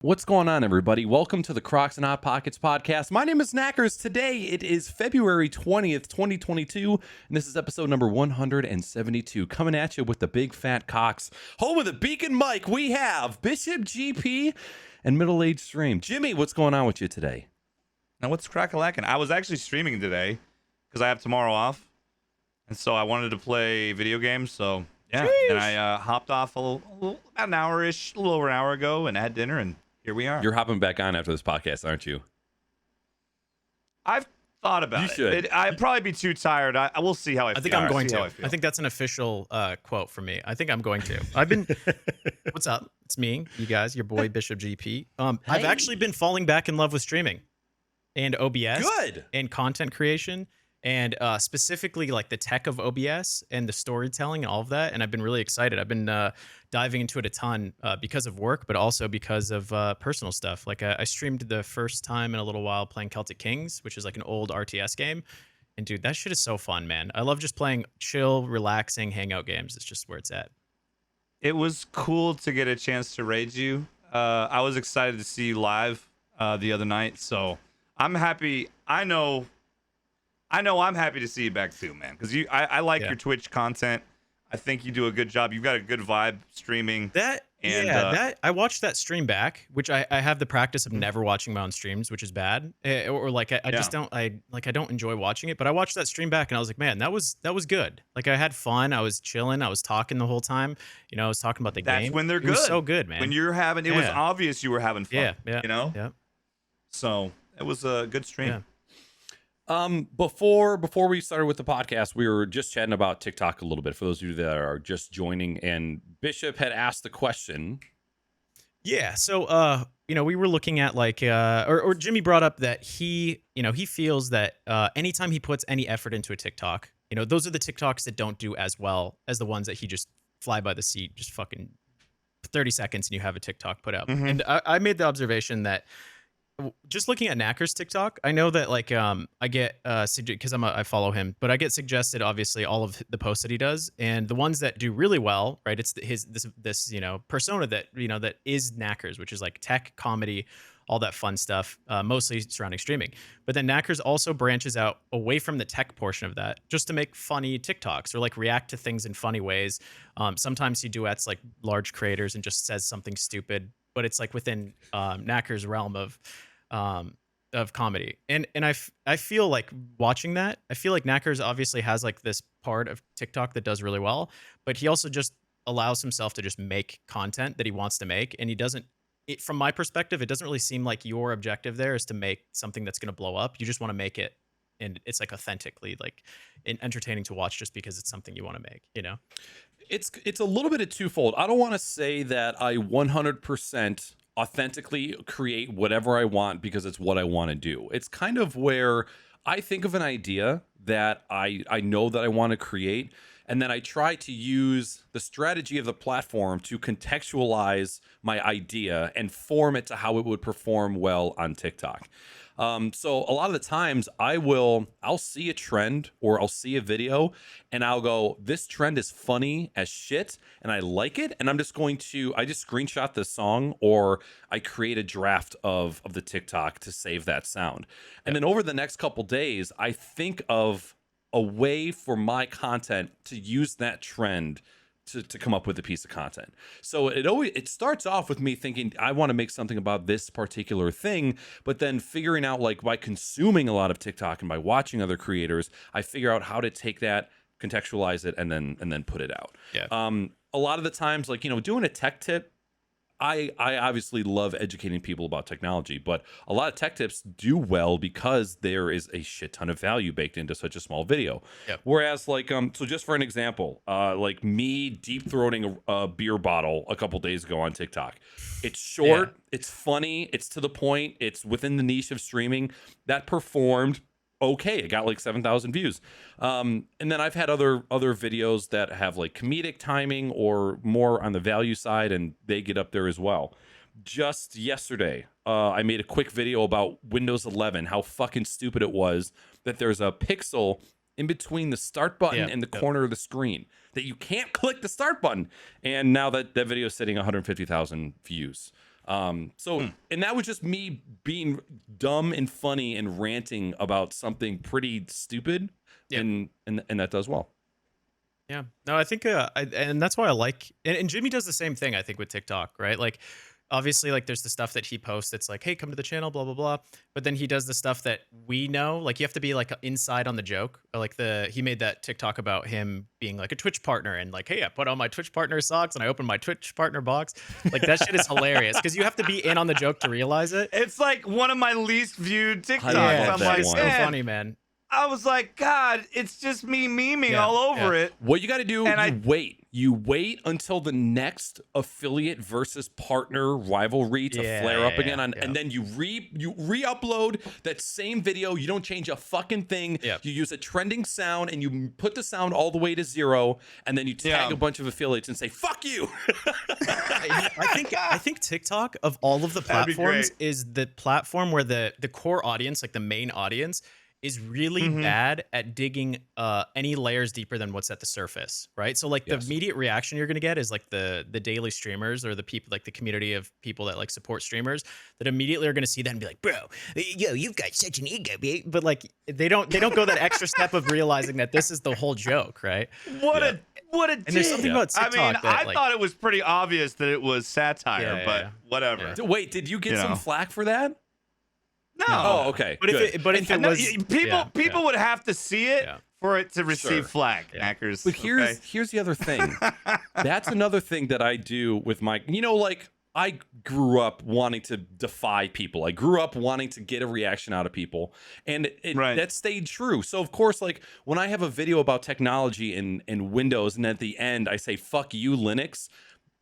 What's going on, everybody? Welcome to the Crocs and Hot Pockets podcast. My name is Knackers. Today it is February 20th, 2022, and this is episode number 172. Coming at you with the big fat cocks. Home of the beacon mic, we have BishopGP and MiddleAgedStream. Jimmy, what's going on with you today? Now, what's crack-a-lackin'? I was actually streaming today because I have tomorrow off, and so I wanted to play video games, so yeah. Sheesh. And I hopped off about an hour-ish, a little over an hour ago, and had dinner, and here we are. You're hopping back on after this podcast, aren't you? I've thought about it. You should. I'd probably be too tired. I will see how I feel. I think I'm going to. I think that's an official quote for me. I think I'm going to. I've been. What's up? It's me, you guys, your boy BishopGP. I've actually been falling back in love with streaming, and OBS, Good. and content creation, and specifically like the tech of OBS and the storytelling and all of that. And I've been really excited. I've been diving into it a ton because of work, but also because of personal stuff. Like I streamed the first time in a little while playing Celtic Kings, which is like an old RTS game. And dude, that shit is so fun, man. I love just playing chill, relaxing, hangout games. It's just where it's at. It was cool to get a chance to raid you. I was excited to see you live the other night, so I'm happy. I know I'm happy to see you back too, man, because I like your Twitch content. I think you do a good job. You've got a good vibe streaming. I watched that stream back, which I have the practice of never watching my own streams, which is bad. Or like I just don't don't enjoy watching it. But I watched that stream back and I was like, man, that was good. Like I had fun. I was chilling. I was talking the whole time. You know, I was talking about the game. That's when they're good. It was so good, man. When you're having, it was obvious you were having fun. Yeah. You know. Yeah. So it was a good stream. Yeah. Before we started with the podcast, we were just chatting about TikTok a little bit for those of you that are just joining, and Bishop had asked the question. Yeah. So, we were looking at like, or Jimmy brought up that he feels that anytime he puts any effort into a TikTok, those are the TikToks that don't do as well as the ones that he just fly by the seat, just fucking 30 seconds and you have a TikTok put up. Mm-hmm. And I made the observation that just looking at Knacker's TikTok, I know that like I get because I follow him, but I get suggested obviously all of the posts that he does, and the ones that do really well, right? It's this persona that that is Knacker's, which is like tech, comedy, all that fun stuff, mostly surrounding streaming. But then Knacker's also branches out away from the tech portion of that, just to make funny TikToks or like react to things in funny ways. Sometimes he duets like large creators and just says something stupid, but it's like within Knacker's realm of comedy. And I feel like watching that, I feel like Knackers obviously has like this part of TikTok that does really well, but he also just allows himself to just make content that he wants to make. And he doesn't, from my perspective, it doesn't really seem like your objective there is to make something that's going to blow up. You just want to make it, and it's like authentically like entertaining to watch just because it's something you want to make, It's a little bit of twofold. I don't want to say that I 100% authentically create whatever I want because it's what I want to do. It's kind of where I think of an idea that I know that I want to create, and then I try to use the strategy of the platform to contextualize my idea and form it to how it would perform well on TikTok. So a lot of the times I'll see a trend or I'll see a video and I'll go, this trend is funny as shit and I like it. And I just screenshot the song or I create a draft of the TikTok to save that sound. And then over the next couple days, I think of a way for my content to use that trend to come up with a piece of content. So it starts off with me thinking I want to make something about this particular thing, but then figuring out, like, by consuming a lot of TikTok and by watching other creators, I figure out how to take that, contextualize it, and then put it out. Yeah. A lot of the times, like, doing a tech tip, I obviously love educating people about technology, but a lot of tech tips do well because there is a shit ton of value baked into such a small video. Yep. Whereas, like, so just for an example, like me deep throating a beer bottle a couple days ago on TikTok. It's short, it's funny, it's to the point, it's within the niche of streaming. That performed okay. It got like 7,000 views. And then I've had other videos that have like comedic timing or more on the value side, and they get up there as well. Just yesterday, I made a quick video about Windows 11, how fucking stupid it was that there's a pixel in between the start button and the corner of the screen that you can't click the start button. And now that video is sitting 150,000 views. And that was just me being dumb and funny and ranting about something pretty stupid, Yep. and that does well. Yeah. No, I think, and that's why I like, and Jimmy does the same thing, I think, with TikTok, right? Like, obviously, like, there's the stuff that he posts that's like, hey, come to the channel, blah, blah, blah. But then he does the stuff that we know. Like, you have to be like inside on the joke. Or, like, he made that TikTok about him being like a Twitch partner and like, hey, I put on my Twitch partner socks and I opened my Twitch partner box. Like, that shit is hilarious because you have to be in on the joke to realize it. It's like one of my least viewed TikToks. love I'm that like, one. So man, funny, man. I was like, God, it's just me memeing Yeah, all over yeah. it. What you got to do, And you wait until the next affiliate versus partner rivalry to flare up again, and then you re-upload that same video. You don't change a fucking thing. Yep. You use a trending sound and you put the sound all the way to 0, and then you tag a bunch of affiliates and say "fuck you." I think TikTok, of all of the That'd be platforms, great. is the platform where the core audience, like the main audience, is really bad at digging any layers deeper than what's at the surface, right? So like the immediate reaction you're gonna get is like the daily streamers or the people, like the community of people that like support streamers, that immediately are gonna see that and be like, bro, yo, you've got such an ego, babe. But like they don't go that extra step of realizing that this is the whole joke, right? What a And there's something about TikTok I mean, that, I thought it was pretty obvious that it was satire, but whatever. Yeah. Wait, did you get some flack for that? No. Oh, okay. But good. if it No, was people would have to see it Yeah. for it to receive Sure. flack, knackers. But here's the other thing. That's another thing that I do with my, like I grew up wanting to defy people. I grew up wanting to get a reaction out of people, and that stayed true. So of course, like when I have a video about technology and Windows, and at the end I say "fuck you, Linux,"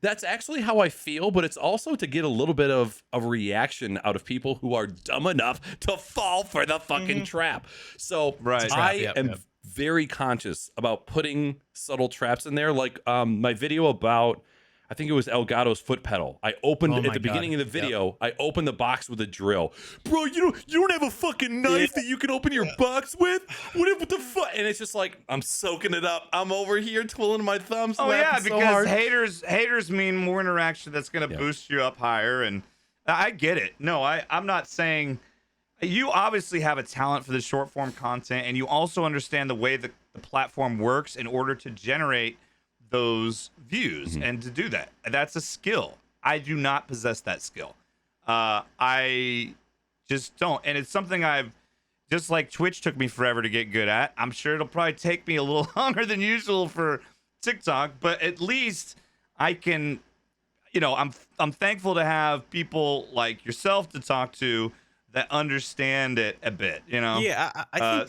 that's actually how I feel, but it's also to get a little bit of a reaction out of people who are dumb enough to fall for the fucking trap. So I am very conscious about putting subtle traps in there. Like my video about, I think it was Elgato's foot pedal. I opened at the beginning of the video. I opened the box with a drill. Bro, you don't have a fucking knife that you can open your box with? What the fuck? And it's just like I'm soaking it up. I'm over here twiddling my thumbs. Oh yeah, because hard. haters mean more interaction that's going to boost you up higher, and I get it. No, I'm not saying you obviously have a talent for the short form content, and you also understand the way the platform works in order to generate those views, and to do that's a skill. I do not possess that skill. I just don't, and it's something I've, just like Twitch took me forever to get good at. I'm sure it'll probably take me a little longer than usual for TikTok, but at least I can, I'm thankful to have people like yourself to talk to that understand it a bit, Yeah, I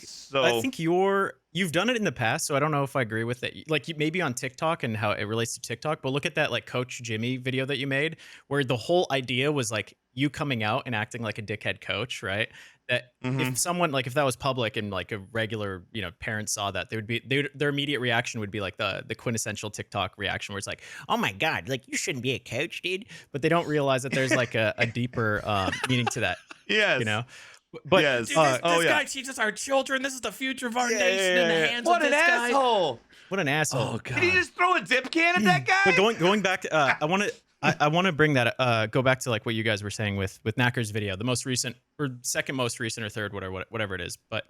think you've done it in the past, so I don't know if I agree with it. Like maybe on TikTok and how it relates to TikTok, but look at that like Coach Jimmy video that you made, where the whole idea was like you coming out and acting like a dickhead coach, right? That if someone, like if that was public and like a regular, parent saw that, their immediate reaction would be like the quintessential TikTok reaction, where it's like, oh my God, like you shouldn't be a coach, dude. But they don't realize that there's like a deeper meaning to that. Yes. But yes. Dude, this guy teaches our children. This is the future of our nation in the hands What of an this guy. asshole! What an asshole. Oh God. Did he just throw a dip can at that guy? But going back to, I want to bring that, go back to like what you guys were saying with Knacker's video, the most recent or second most recent or third, whatever it is, but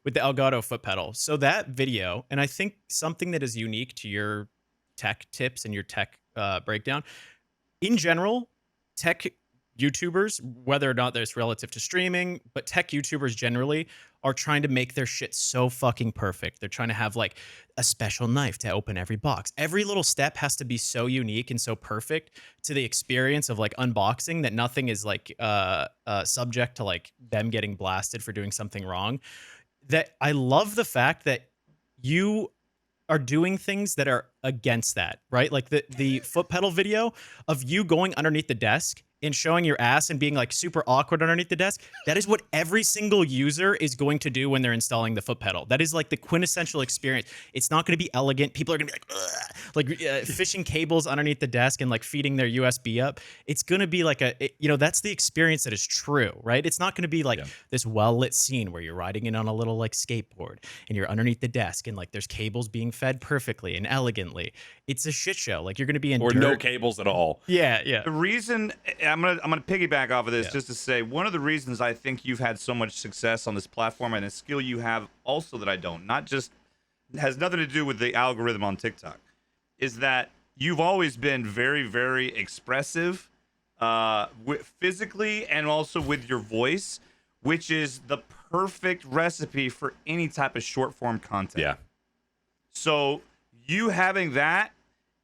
with the Elgato foot pedal. So that video, and I think something that is unique to your tech tips and your tech breakdown, in general, tech YouTubers, whether or not there's relative to streaming, but tech YouTubers generally are trying to make their shit so fucking perfect. They're trying to have like a special knife to open every box. Every little step has to be so unique and so perfect to the experience of like unboxing that nothing is like subject to like them getting blasted for doing something wrong. That I love the fact that you are doing things that are against that, right? Like the foot pedal video of you going underneath the desk and showing your ass and being like super awkward underneath the desk, that is what every single user is going to do when they're installing the foot pedal. That is like the quintessential experience. It's not going to be elegant. People are going to be like fishing cables underneath the desk and like feeding their USB up. It's going to be like that's the experience that is true, right? It's not going to be like this well-lit scene where you're riding in on a little like skateboard and you're underneath the desk and like there's cables being fed perfectly and elegantly. It's a shit show. Like you're going to be in or dirt. no cables at all. Yeah. The reason I'm gonna piggyback off of this just to say one of the reasons I think you've had so much success on this platform and a skill you have also that I don't, not just has nothing to do with the algorithm on TikTok, is that you've always been very, very expressive, physically and also with your voice, which is the perfect recipe for any type of short form content. Yeah. So you having that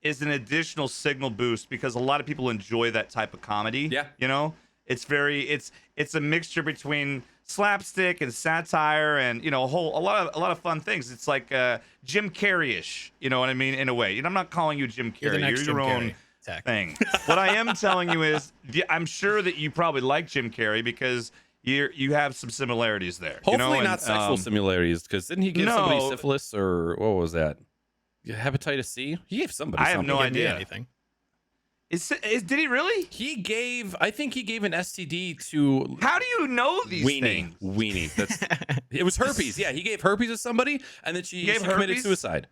is an additional signal boost because a lot of people enjoy that type of comedy. Yeah. You know, it's a mixture between slapstick and satire and, a lot of fun things. It's like Jim Carrey-ish, you know what I mean, in a way. And I'm not calling you Jim Carrey. You're your own thing. What I am telling you is I'm sure that you probably like Jim Carrey because you have some similarities there. Hopefully not sexual similarities, because didn't he give somebody syphilis or what was that? Hepatitis C? He gave somebody I have something. no idea. Anything. Did he really? I think he gave an STD to How do you know these things? Weenie. It was herpes. Yeah, he gave herpes to somebody, and then she committed herpes? suicide.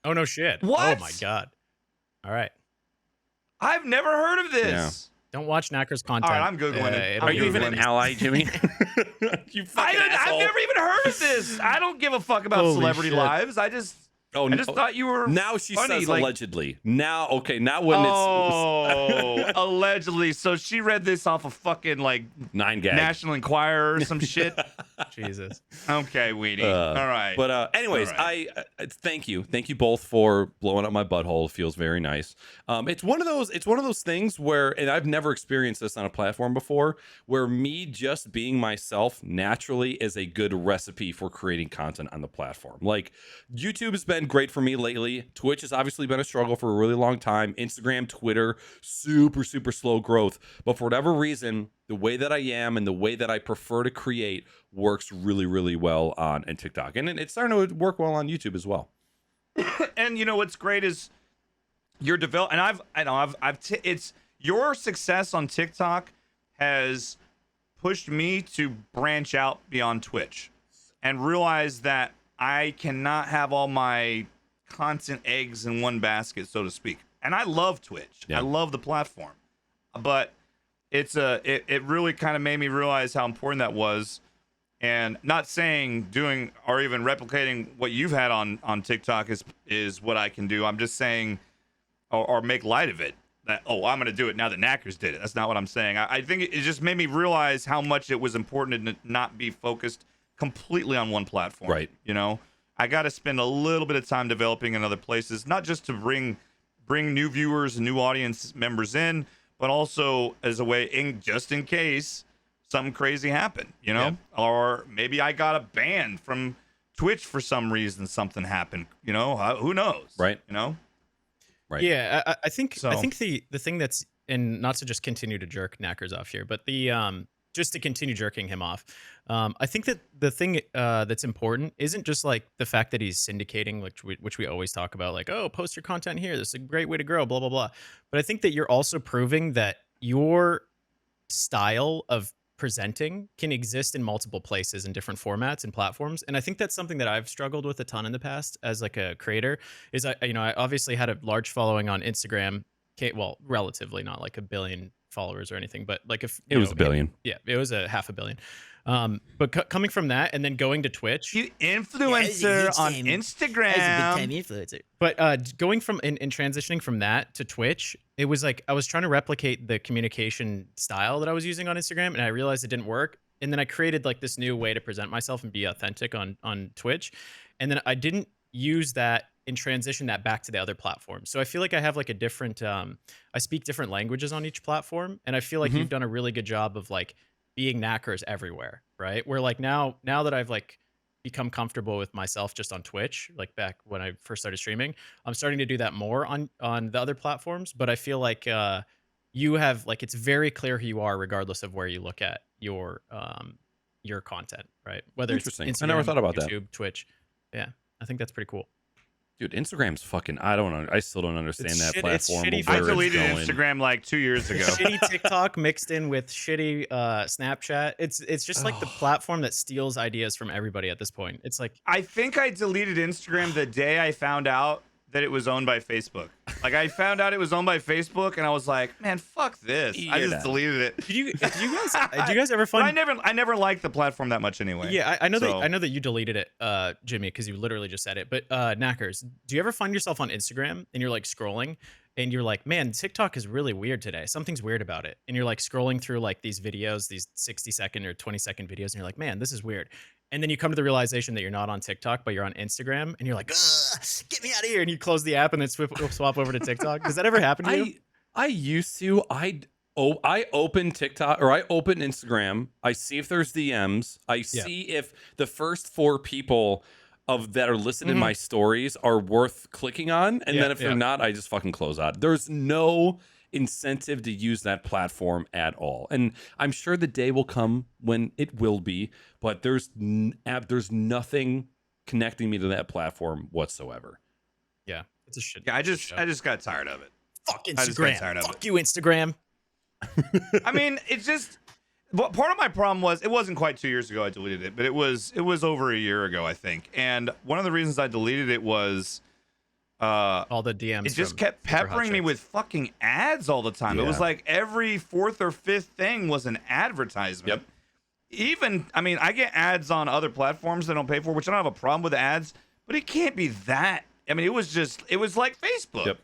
Oh, no shit. What? Oh, my God. All right. I've never heard of this. Yeah. Don't watch Knacker's content. All right, I'm Googling it. Are you even an ally, Jimmy? You fucking asshole. I've never even heard of this. I don't give a fuck about Holy celebrity shit. lives. I just thought you were Now she funny, says like, allegedly. Now when oh, allegedly. So she read this off of fucking like 9gag. National Enquirer or some shit. Jesus. Okay, Weenie. All right. But anyways, All right. I thank you both for blowing up my butthole. It feels very nice. It's one of those things where, and I've never experienced this on a platform before, where me just being myself naturally is a good recipe for creating content on the platform. Like YouTube has been great for me lately. Twitch has obviously been a struggle for a really long time. Instagram, Twitter, super slow growth. But for whatever reason, the way that I am and the way that I prefer to create works really well on TikTok, and it's starting to work well on YouTube as well. And what's great is your it's your success on TikTok has pushed me to branch out beyond Twitch and realize that I cannot have all my content eggs in one basket, so to speak. And I love Twitch. Yeah. I love the platform. But it really kind of made me realize how important that was. And not saying doing or even replicating what you've had on TikTok is what I can do. I'm just saying or make light of it. That, I'm going to do it now that Knackers did it. That's not what I'm saying. I think it just made me realize how much it was important to not be focused completely on one platform. Right. I got to spend a little bit of time developing in other places, not just to bring new viewers and new audience members in, but also as a way just in case something crazy happened, Yeah. or maybe I got a ban from Twitch for some reason. Something happened, who knows? Right. Right. Yeah, I think the thing that's, and not to just continue to jerk Knackers off here, but the just to continue jerking him off. I think that the thing that's important isn't just like the fact that he's syndicating, which we always talk about, like, oh, post your content here. This is a great way to grow, blah, blah, blah. But I think that you're also proving that your style of presenting can exist in multiple places in different formats and platforms. And I think that's something that I've struggled with a ton in the past as like a creator is I obviously had a large following on Instagram. Well, relatively, not like 1 billion followers or anything, but like if It was 1 billion. it was a 500 million. But coming from that and then going to Twitch, You influencer on Instagram. but going from and transitioning from that to Twitch, it was like I was trying to replicate the communication style that I was using on Instagram, and I realized it didn't work. And then I created like this new way to present myself and be authentic on Twitch, and then I didn't use that and transition that back to the other platforms. So I feel like I have like a different I speak different languages on each platform, and I feel like you've done a really good job of like being Knackers everywhere, right? Where like now that I've like become comfortable with myself just on Twitch, like back when I first started streaming, I'm starting to do that more on the other platforms. But I feel like you have like it's very clear who you are regardless of where you look at your content, right? Whether it's Interesting. Instagram, I never thought about that. YouTube, Twitch. Yeah, I think that's pretty cool. Dude, Instagram's fucking. I don't know. I still don't understand It's that shit- it's platform. shitty I where it's deleted going. Instagram like 2 years ago. Shitty TikTok mixed in with shitty Snapchat. It's just like the platform that steals ideas from everybody at this point. It's like I think I deleted Instagram the day I found out that it was owned by Facebook. Like I found out it was owned by Facebook, and I was like, man, fuck this. I Yeah. just deleted it. do you guys ever But find I never liked the platform that much anyway. Yeah, I know So- that you deleted it, Jimmy, because you literally just said it. But Knackers, do you ever find yourself on Instagram and you're like scrolling and you're like, man, TikTok is really weird today. Something's weird about it. And you're like scrolling through like these videos, these 60-second or 20-second videos, and you're like, man, this is weird. And then you come to the realization that you're not on TikTok, but you're on Instagram, and you're like, get me out of here. And you close the app and then swap over to TikTok. Does that ever happen to you? I used to. I open TikTok or I open Instagram. I see if there's DMs. I see if the first 4 people that are listed in my stories are worth clicking on, and then if they're not, I just fucking close out. There's no incentive to use that platform at all, and I'm sure the day will come when it will be. But there's nothing connecting me to that platform whatsoever. Yeah, it's a shit. Yeah, I just got tired of it. Fuck I just got Instagram. tired of Fuck it. you, Instagram. I mean, it's just part of my problem was it wasn't quite 2 years ago I deleted it, but it was over a year ago, I think. And one of the reasons I deleted it was All the DMs. it just from kept Super Hot peppering me Chicks. with fucking ads all the time. It was Yeah. like every 4th or 5th thing was an advertisement. Yep. Even, I mean, I get ads on other platforms that I don't pay for, which I don't have a problem with ads, but it can't be that. I mean, it was like Facebook. Yep.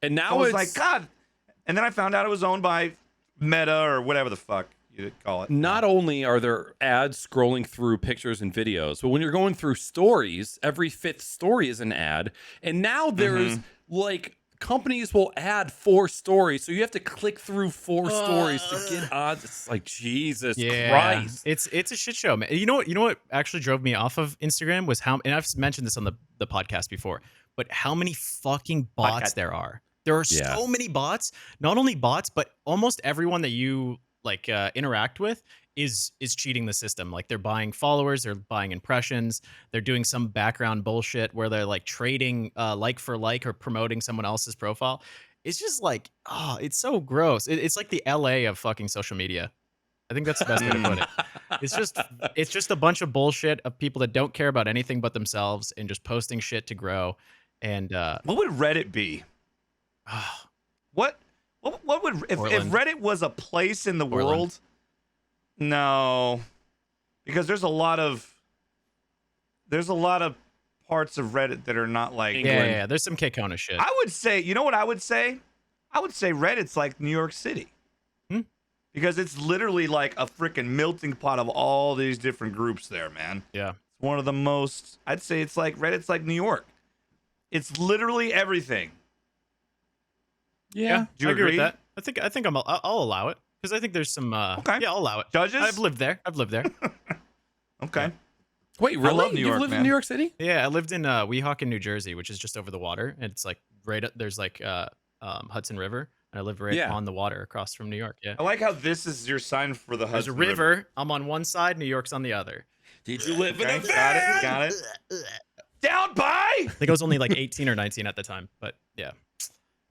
And now I was it's like, God. And then I found out it was owned by Meta or whatever the fuck you call it. not only are there ads scrolling through pictures and videos, but when you're going through stories, every 5th story is an ad. And now there's like companies will add 4 stories, so you have to click through 4 stories to get on. It's like Jesus Christ. It's a shit show, man. You know what actually drove me off of Instagram was and I've mentioned this on the podcast before, but how many fucking bots there are. There are so many bots. Not only bots, but almost everyone that you like interact with is cheating the system. Like they're buying followers, they're buying impressions, they're doing some background bullshit where they're like trading like for like or promoting someone else's profile. It's just like, oh, it's so gross. It's like the LA of fucking social media. I think that's the best way to put it. It's just a bunch of bullshit of people that don't care about anything but themselves and just posting shit to grow. And What would Reddit be? What would if Reddit was a place in the world? No, because there's a lot of parts of Reddit that are not like yeah, there's some K-Kona shit. I would say, you know what I would say? I would say Reddit's like New York City. Because it's literally like a freaking melting pot of all these different groups there, man. Yeah. It's one of the most, I'd say it's like Reddit's like New York. It's literally everything. Yeah. Do you I agree with agree? that. I think I'll allow it because I think there's some. Okay. Yeah, I'll allow it. Judges? I've lived there. Okay. Wait, I really? love New You've York, lived in man. New York City? Yeah, I lived in Weehawken, New Jersey, which is just over the water, and it's like right up. There's like Hudson River, and I lived right on the water across from New York. Yeah. I like how this is your sign for the There's a Hudson river. I'm on one side. New York's on the other. Did you live Okay, in a got van? it. Got it. Down by. I think I was only like 18 or 19 at the time, but yeah,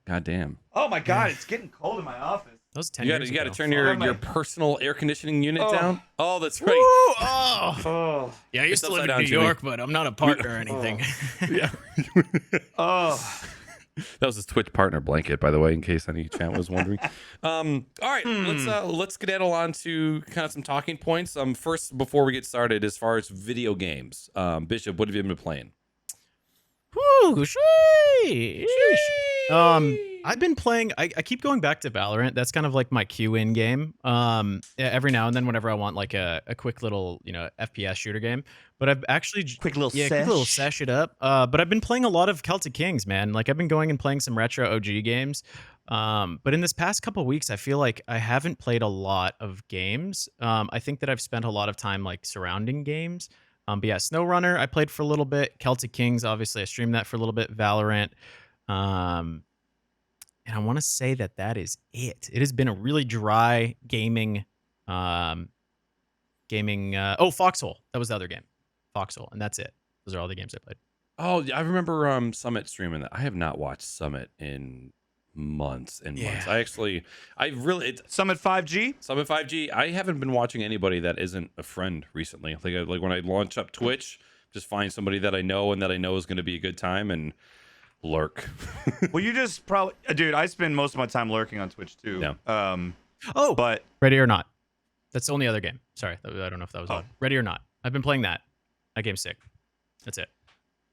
God damn. Oh my God, it's getting cold in my office. that was 10 You years got to ago. turn Oh my- your personal air conditioning unit down. Oh, that's right. Woo! Oh. Oh. Yeah, I used It's to live upside in down, New Jimmy. York, but I'm not a partner or anything. Yeah. Oh. That was his Twitch partner blanket, by the way, in case any chat was wondering. All right, let's skedaddle on to kind of some talking points. First, before we get started, as far as video games, Bishop, what have you been playing? Whew, sheesh. I've been playing. I keep going back to Valorant. That's kind of like my queue-in game. Yeah, every now and then, whenever I want like a quick little FPS shooter game. But I've actually Quick little sesh it up. But I've been playing a lot of Celtic Kings, man. Like I've been going and playing some retro OG games. But in this past couple weeks, I feel like I haven't played a lot of games. I think that I've spent a lot of time like surrounding games. But yeah, SnowRunner, I played for a little bit. Celtic Kings, obviously, I streamed that for a little bit. Valorant. And I want to say that is it. It has been a really dry gaming. Foxhole. That was the other game. Foxhole, and that's it. Those are all the games I played. Oh, I remember Summit streaming that. I have not watched Summit in months and months. Summit 5G. Summit 5G. I haven't been watching anybody that isn't a friend recently. Like when I launch up Twitch, just find somebody that I know and that I know is going to be a good time and lurk. Well, you just probably, dude. I spend most of my time lurking on Twitch too. Yeah. But Ready or Not. That's the only other game. Sorry, I don't know if that was Oh. on. Ready or Not. I've been playing that. That game's sick. That's it.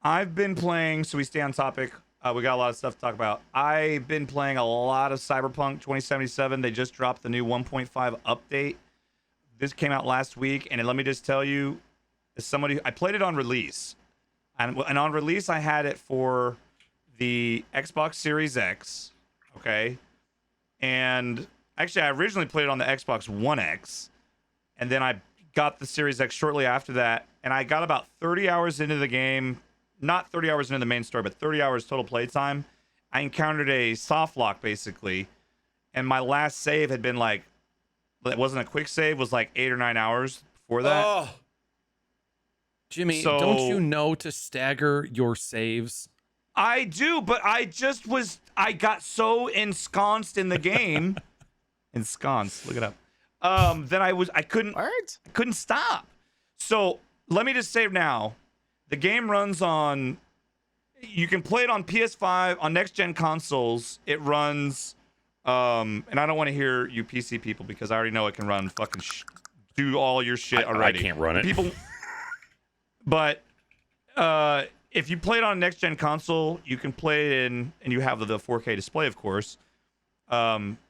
I've been playing. So we stay on topic. We got a lot of stuff to talk about. I've been playing a lot of Cyberpunk 2077. They just dropped the new 1.5 update. This came out last week, and let me just tell you, as somebody, I played it on release, and on release I had it for the Xbox Series X. Okay, and actually I originally played it on the Xbox One X, and then I got the Series X shortly after that, and I got about 30 hours into the game. Not 30 hours into the main story, but 30 hours total playtime. I encountered a soft lock, basically. And my last save had been like, it wasn't a quick save, was like 8 or 9 hours before that. Oh. Jimmy, So- don't you know to stagger your saves? I do, but I got so ensconced in the game. Ensconced, look it up. That I couldn't stop. So let me just say now, the game runs on, you can play it on PS5, on next-gen consoles. It runs, and I don't want to hear you PC people because I already know it can run fucking do all your shit already. I can't run it. But if you play it on a next-gen console, you can play it in, and you have the 4K display, of course,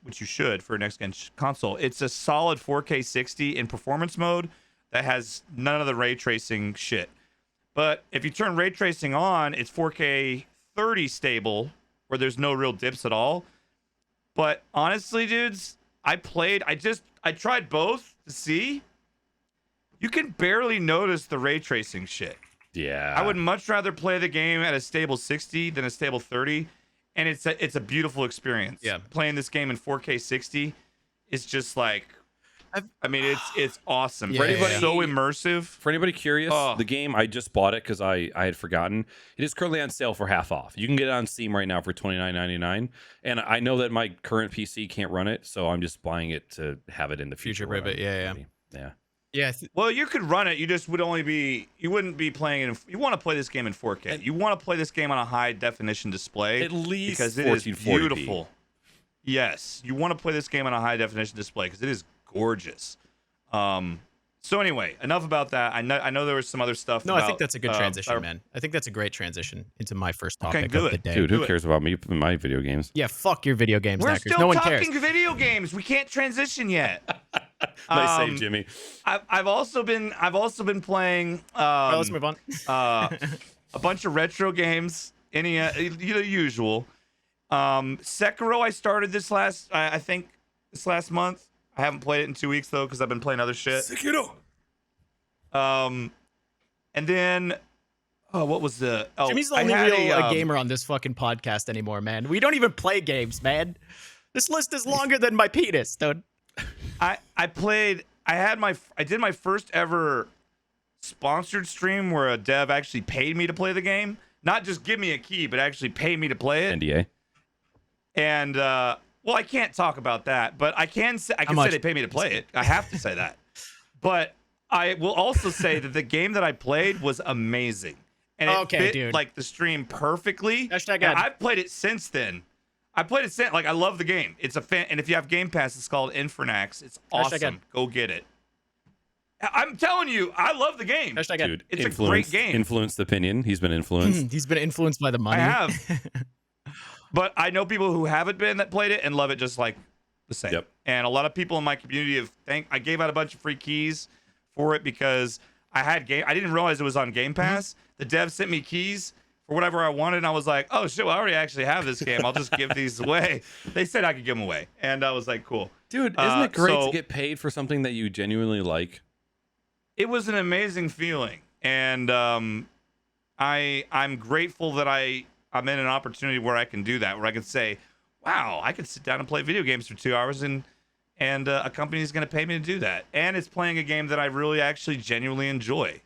which you should for a next-gen console. It's a solid 4K 60 in performance mode that has none of the ray tracing shit. But if you turn ray tracing on, it's 4K 30 stable, where there's no real dips at all. But honestly, dudes, I tried both to see. You can barely notice the ray tracing shit. Yeah. I would much rather play the game at a stable 60 than a stable 30, and it's a beautiful experience. Yeah. Playing this game in 4K 60 is just like, it's awesome. Yeah, It's yeah. so immersive. For anybody curious, Oh. the game, I just bought it because I had forgotten. It is currently on sale for half off. You can get it on Steam right now for $29.99. And I know that my current PC can't run it, so I'm just buying it to have it in the future. Future-proof when it, I'm yeah. ready. Yeah. Yeah. Well, you could run it. You just would only be. You wouldn't be playing it. You want to play this game in 4K. You want to play this game on a high definition display. At least because it is 1440p. beautiful. Yes, you want to play this game on a high definition display because it is gorgeous. So anyway, enough about that. I know there was some other stuff. No, about, I think that's a good transition, man. I think that's a great transition into my first topic of good. the day. Dude, who Do it. cares about me and my video games? Yeah, fuck your video games, We're Knackers. still No one talking cares. video games. We can't transition yet. Nice save, Jimmy. I've also been playing. All right, let's move on. A bunch of retro games. Usual. Sekiro I started this last month. I haven't played it in 2 weeks though because I've been playing other shit. Sekiro. And then what was the Jimmy's the I only had real gamer on this fucking podcast anymore, man. We don't even play games, man. This list is longer than my penis, dude. I did my first ever sponsored stream where a dev actually paid me to play the game. Not just give me a key, but actually pay me to play it. NDA. And well, I can't talk about that, but I can say they pay me to play it. I have to say that. But I will also say that the game that I played was amazing. And it fit dude. like the stream perfectly. Hashtag And ad. I've played it since then. Like I love the game. It's a fan, and if you have Game Pass, it's called Infernax. It's awesome. ad. Go get it. I'm telling you, I love the game. Hashtag ad. Dude, It's a great game. Influenced opinion. He's been influenced. He's been influenced by the money. I have. But I know people who haven't been that played it and love it just like the same. Yep. And a lot of people in my community I gave out a bunch of free keys for it because I didn't realize it was on Game Pass. The dev sent me keys for whatever I wanted, and I was like, oh shit, well, I already actually have this game. I'll just give these away. They said I could give them away. And I was like, cool. Dude, isn't it great so- to get paid for something that you genuinely like? It was an amazing feeling. And I'm grateful that I'm in an opportunity where I can do that, where I can say, wow, I could sit down and play video games for 2 hours, and a company is going to pay me to do that. And it's playing a game that I really actually genuinely enjoy,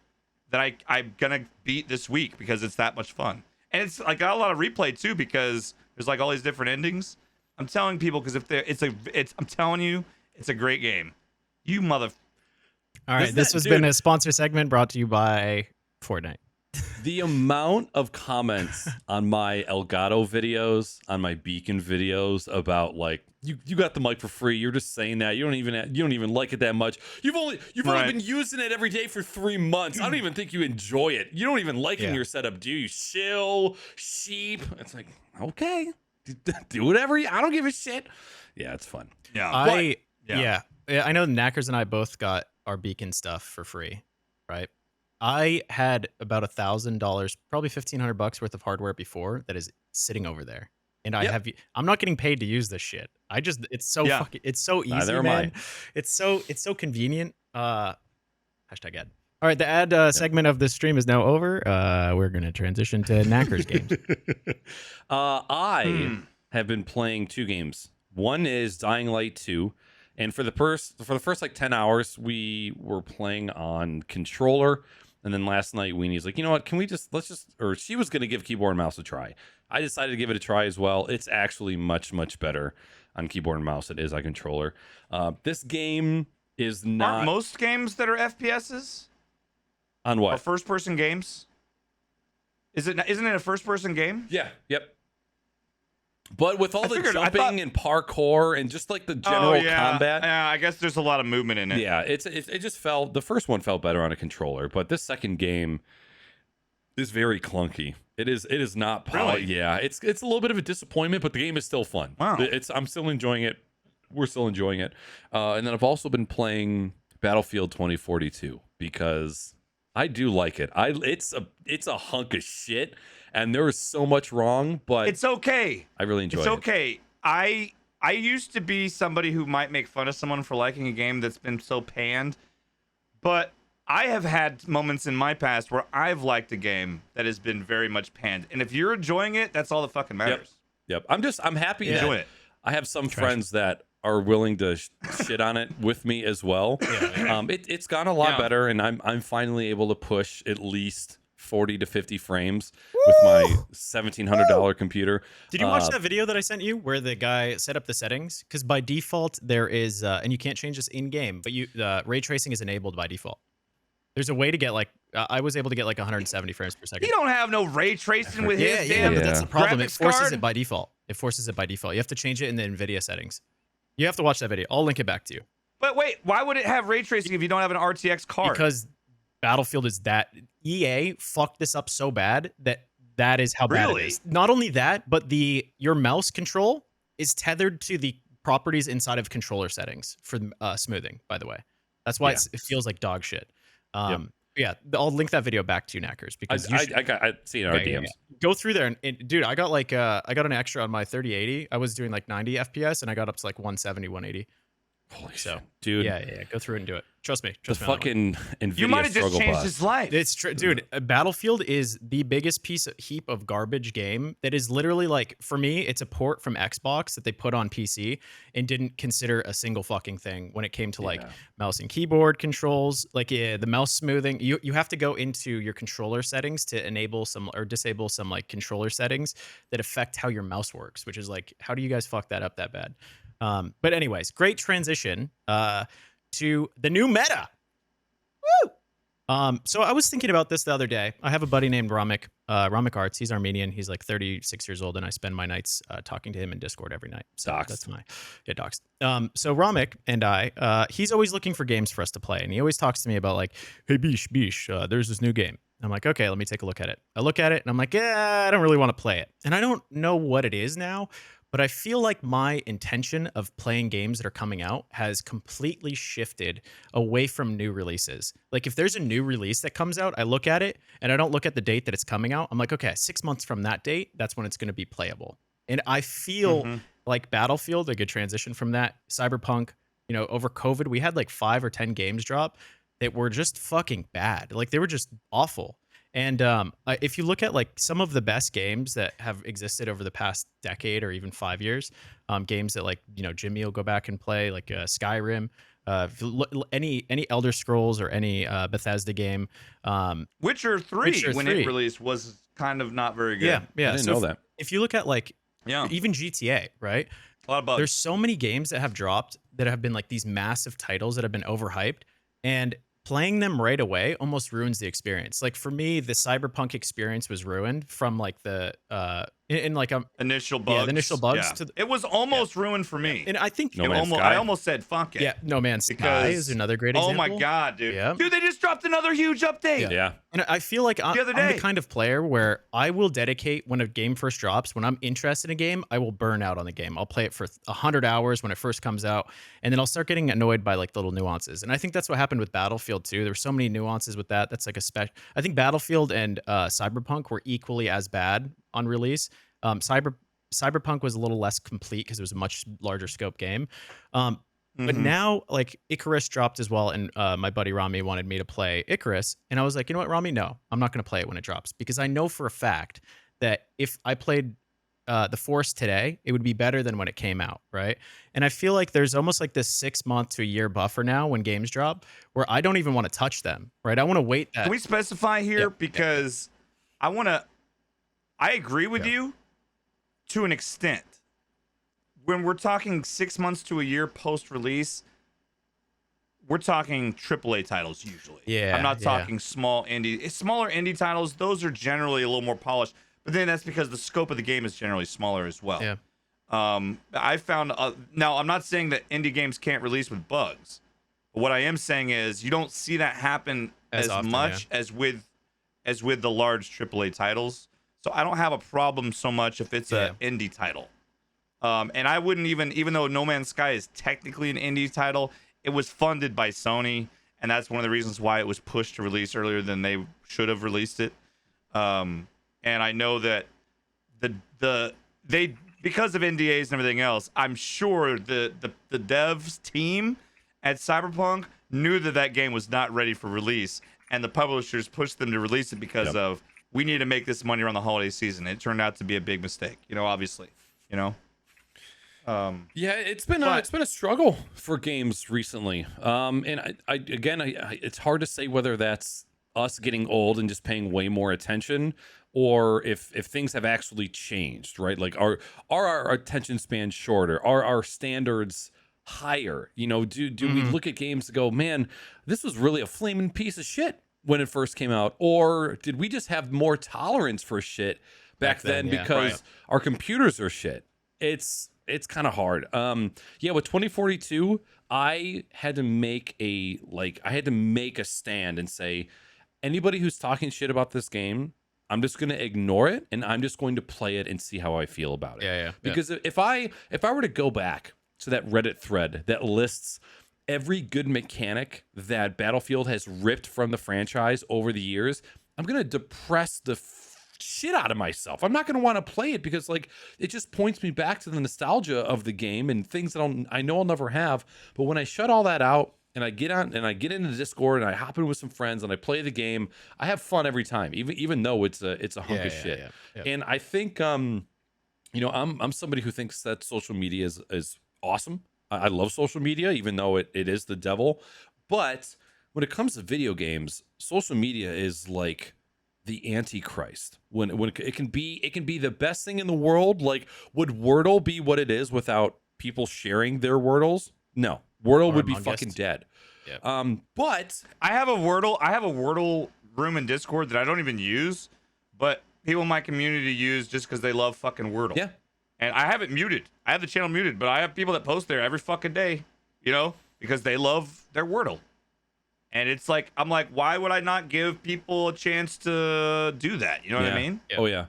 that I'm going to beat this week because it's that much fun. And it's like got a lot of replay too, because there's like all these different endings. I'm telling people, because I'm telling you, it's a great game. You mother. All right, this has been a sponsor segment brought to you by Fortnite. The amount of comments on my Elgato videos, on my Beacon videos about like you got the mic for free. You're just saying that you don't even like it that much. You've only been using it every day for 3 months. I don't even think you enjoy it. You don't even like it in your setup, do you? Shill sheep. It's like, okay, do whatever. I don't give a shit. Yeah, it's fun. Yeah, I know Knackers and I both got our Beacon stuff for free, right? I had about $1,000, probably $1,500 worth of hardware before that is sitting over there, and I'm not getting paid to use this shit. It's so fucking, it's so easy, Neither am man. I. It's so convenient. Hashtag ad. All right, the ad segment of this stream is now over. We're gonna transition to Knackers games. I have been playing 2 games. One is Dying Light 2. And for the first like 10 hours, we were playing on controller. And then last night, Weenie's like, you know what? Or she was going to give keyboard and mouse a try. I decided to give it a try as well. It's actually much, much better on keyboard and mouse than it is on controller. This game is not. Aren't most games that are FPSs? On what? Or first-person games? Isn't it a first-person game? Yeah. Yep. But with all the jumping and parkour and just like the general combat, yeah, I guess there's a lot of movement in it. Yeah, it just felt, the first one felt better on a controller, but this second game is very clunky. It is not Really? Yeah, it's a little bit of a disappointment, but the game is still fun. Wow. I'm still enjoying it. We're still enjoying it. And then I've also been playing Battlefield 2042 because I do like it. It's a hunk of shit. And there is so much wrong, but it's okay. I really enjoy it. It's okay. I used to be somebody who might make fun of someone for liking a game that's been so panned, but I have had moments in my past where I've liked a game that has been very much panned. And if you're enjoying it, that's all that fucking matters. Yep. I'm happy that Enjoy it. I have some friends that are willing to shit on it with me as well. It's gone a lot better, and I'm finally able to push at least 40 to 50 frames with my $1,700 computer. Did you watch that video that I sent you where the guy set up the settings? Because by default there is, and you can't change this in game, but ray tracing is enabled by default. There's a way to get like, I was able to get like 170 frames per second. You don't have no ray tracing with his damn. But that's the problem. It graphics forces card? it by default. It forces it by default. You have to change it in the NVIDIA settings. You have to watch that video. I'll link it back to you. But wait, why would it have ray tracing if you don't have an RTX card? Because Battlefield is that EA fucked this up so bad that is how bad it is. Not only that, but your mouse control is tethered to the properties inside of controller settings for smoothing, by the way. That's why it feels like dog shit. Yeah, I'll link that video back to you, Knackers, because I see it in our DMs. Go through there and dude, I got like I got an extra on my 3080. I was doing like 90 FPS and I got up to like 170, 180. Holy shit, dude. Yeah. Go through it and do it. Trust me. The fucking NVIDIA you might have just changed bus. his life. It's true, dude. Battlefield is the biggest heap of garbage game that is literally like, for me, it's a port from Xbox that they put on PC and didn't consider a single fucking thing when it came to like mouse and keyboard controls, like the mouse smoothing. You have to go into your controller settings to enable some or disable some like controller settings that affect how your mouse works, which is like, how do you guys fuck that up that bad? But anyways, great transition to the new meta. Woo! So I was thinking about this the other day. I have a buddy named Ramik Arts. He's Armenian. He's like 36 years old, and I spend my nights talking to him in Discord every night. So that's doxed. So Ramik and I, he's always looking for games for us to play, and he always talks to me about like, hey, Bish, there's this new game. I'm like, okay, let me take a look at it. I look at it, and I'm like, I don't really want to play it. And I don't know what it is now, but I feel like my intention of playing games that are coming out has completely shifted away from new releases. Like if there's a new release that comes out, I look at it and I don't look at the date that it's coming out. I'm like, okay, 6 months from that date, that's when it's going to be playable. And I feel like Battlefield, a good transition from that. Cyberpunk, over COVID, we had like 5 or 10 games drop that were just fucking bad. Like they were just awful. And if you look at like some of the best games that have existed over the past decade or even 5 years, games that like Jimmy will go back and play, like Skyrim, if you any Elder Scrolls or any Bethesda game, Witcher 3 Witcher when 3. it released was kind of not very good. Yeah, yeah. I didn't So know that. if you look at like Yeah. even GTA, right? A lot of bugs. There's so many games that have dropped that have been like these massive titles that have been overhyped, and playing them right away almost ruins the experience. Like for me, the Cyberpunk experience was ruined from like the in like initial bugs. the initial bugs Yeah. to the, it was almost ruined for me. and I think No Man's Sky. I almost said fuck it. yeah, No Man's Sky Because- is another great Oh example. my god, dude. Yeah. Dude, they just dropped another huge update. Yeah. And I feel like I'm other the day. kind of player where I will dedicate when a game first drops. When I'm interested in a game, I will burn out on the game. I'll play it for 100 hours when it first comes out, and then I'll start getting annoyed by like little nuances. And I think that's what happened with Battlefield too. There were so many nuances with that. That's like a special. I think Battlefield and Cyberpunk were equally as bad on release. Cyberpunk was a little less complete because it was a much larger scope game. But Mhm. now, like Icarus dropped as well, and my buddy Rami wanted me to play Icarus, and I was like, you know what, Rami, no, I'm not going to play it when it drops because I know for a fact that if I played the Force today, it would be better than when it came out, right? And I feel like there's almost like this 6 month to a year buffer now when games drop, where I don't even want to touch them, right? I want to wait that. Can we specify here? Yeah. Because I agree with you to an extent. When we're talking 6 months to a year post-release, we're talking AAA titles usually. Yeah, I'm not yeah. talking small indie. Smaller indie titles, those are generally a little more polished. But then that's because the scope of the game is generally smaller as well. Yeah. I found now I'm not saying that indie games can't release with bugs. But what I am saying is you don't see that happen As as often, much as with the large AAA titles. So I don't have a problem so much if it's an indie title. And I wouldn't even though No Man's Sky is technically an indie title, it was funded by Sony, and that's one of the reasons why it was pushed to release earlier than they should have released it. And I know that they because of NDAs and everything else, I'm sure the devs team at Cyberpunk knew that game was not ready for release, and the publishers pushed them to release it because of we need to make this money around the holiday season. It turned out to be a big mistake, obviously, Yeah, it's been a struggle for games recently. And I it's hard to say whether that's us getting old and just paying way more attention, or if things have actually changed, right? Like are our attention span shorter? Are our standards higher? Do we look at games and go, man, this was really a flaming piece of shit when it first came out? Or did we just have more tolerance for shit back then yeah. because our computers are shit? It's kind of hard. With 2042, I had to make a stand and say, anybody who's talking shit about this game, I'm just going to ignore it, and I'm just going to play it and see how I feel about it. Yeah. Because if I were to go back to that Reddit thread that lists every good mechanic that Battlefield has ripped from the franchise over the years, I'm going to depress the shit out of myself. I'm not going to want to play it because it just points me back to the nostalgia of the game and things that I know I'll never have. But when I shut all that out and I get into Discord and I hop in with some friends and I play the game, I have fun every time, even though it's a hunk of shit. Yeah. And I think I'm somebody who thinks that social media is awesome. I love social media, even though it is the devil. But when it comes to video games, social media is like the Antichrist. When it can be the best thing in the world. Like, would Wordle be what it is without people sharing their Wordles? No, Wordle would be fucking dead. Yep. But I have a Wordle room in Discord that I don't even use, but people in my community use just because they love fucking Wordle. Yeah. And I have it muted. I have the channel muted, but I have people that post there every fucking day, because they love their Wordle. And it's like, I'm like, why would I not give people a chance to do that? You know what I mean? Oh yeah.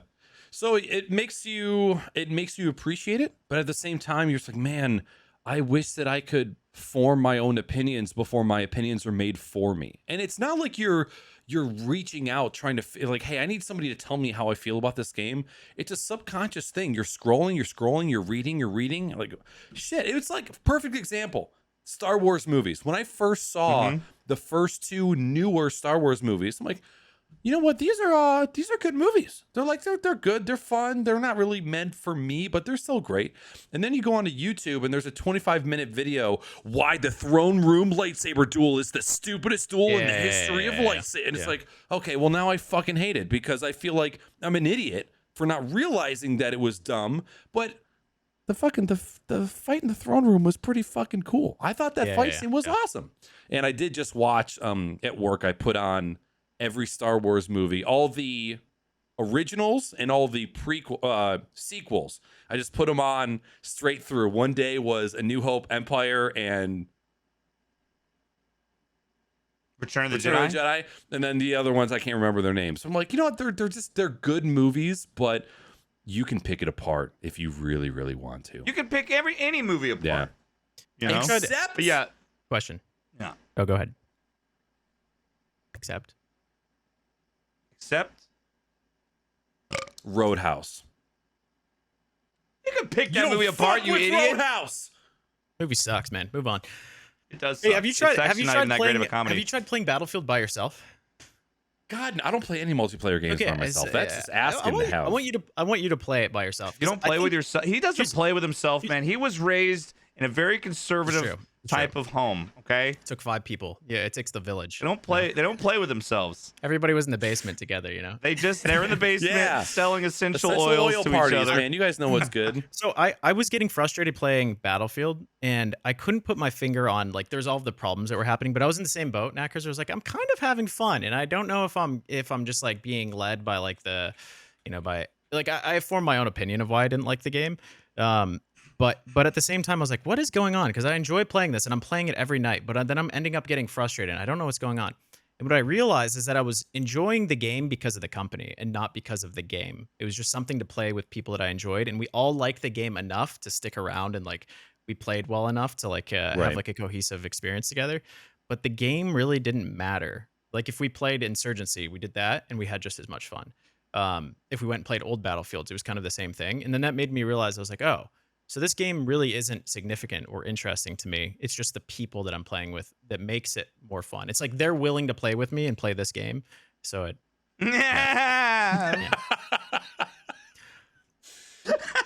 So it makes you appreciate it, but at the same time, you're just like, man, I wish that I could form my own opinions before my opinions are made for me. And it's not like you're reaching out trying to feel like, hey, I need somebody to tell me how I feel about this game. It's a subconscious thing. You're scrolling, you're reading. Like, shit. It's like a perfect example. Star Wars movies. When I first saw the first two newer Star Wars movies, I'm like, you know what? These are good movies. They're good. They're fun. They're not really meant for me, but they're still great. And then you go onto YouTube and there's a 25-minute video why the throne room lightsaber duel is the stupidest duel in the history of lightsaber. And it's like, okay, well now I fucking hate it because I feel like I'm an idiot for not realizing that it was dumb. But the fight in the throne room was pretty fucking cool. I thought that fight scene was awesome. And I did just watch at work. I put on every Star Wars movie, all the originals and all the sequels. I just put them on straight through. One day was A New Hope, Empire, and Return of the Jedi. And then the other ones I can't remember their names. So I'm like, you know what? They're good movies, but you can pick it apart if you really, really want to. You can pick any movie apart. Yeah. You know? Except, but yeah. Question. Yeah. Oh, go ahead. Except Roadhouse. You can pick that movie apart, you idiot. Roadhouse. movie sucks, man. Move on. It does. Hey, Suck. have you tried? It's Have you actually not tried even that playing? great of a comedy. Have you tried playing Battlefield by yourself? God, I don't play any multiplayer games by myself. That's just asking to have. I want you to play it by yourself. You don't play with yourself. He doesn't play with himself, man. He was raised in a very conservative type of home. Okay. It took 5 people. Yeah, it takes the village. They don't play. They don't play with themselves. Everybody was in the basement together. You know. They're in the basement selling essential oil oils to parties, each other. man. You guys know what's good. So I was getting frustrated playing Battlefield, and I couldn't put my finger on like there's all of the problems that were happening. But I was in the same boat. Knackers was like, I'm kind of having fun, and I don't know if I'm just like being led by like the, by like I formed my own opinion of why I didn't like the game. But at the same time, I was like, what is going on? Because I enjoy playing this, and I'm playing it every night. But then I'm ending up getting frustrated, and I don't know what's going on. And what I realized is that I was enjoying the game because of the company and not because of the game. It was just something to play with people that I enjoyed, and we all liked the game enough to stick around, and like we played well enough to like have like a cohesive experience together. But the game really didn't matter. Like if we played Insurgency, we did that, and we had just as much fun. If we went and played old Battlefields, it was kind of the same thing. And then that made me realize I was like, oh. So this game really isn't significant or interesting to me. It's just the people that I'm playing with that makes it more fun. It's like they're willing to play with me and play this game. So it. Yeah.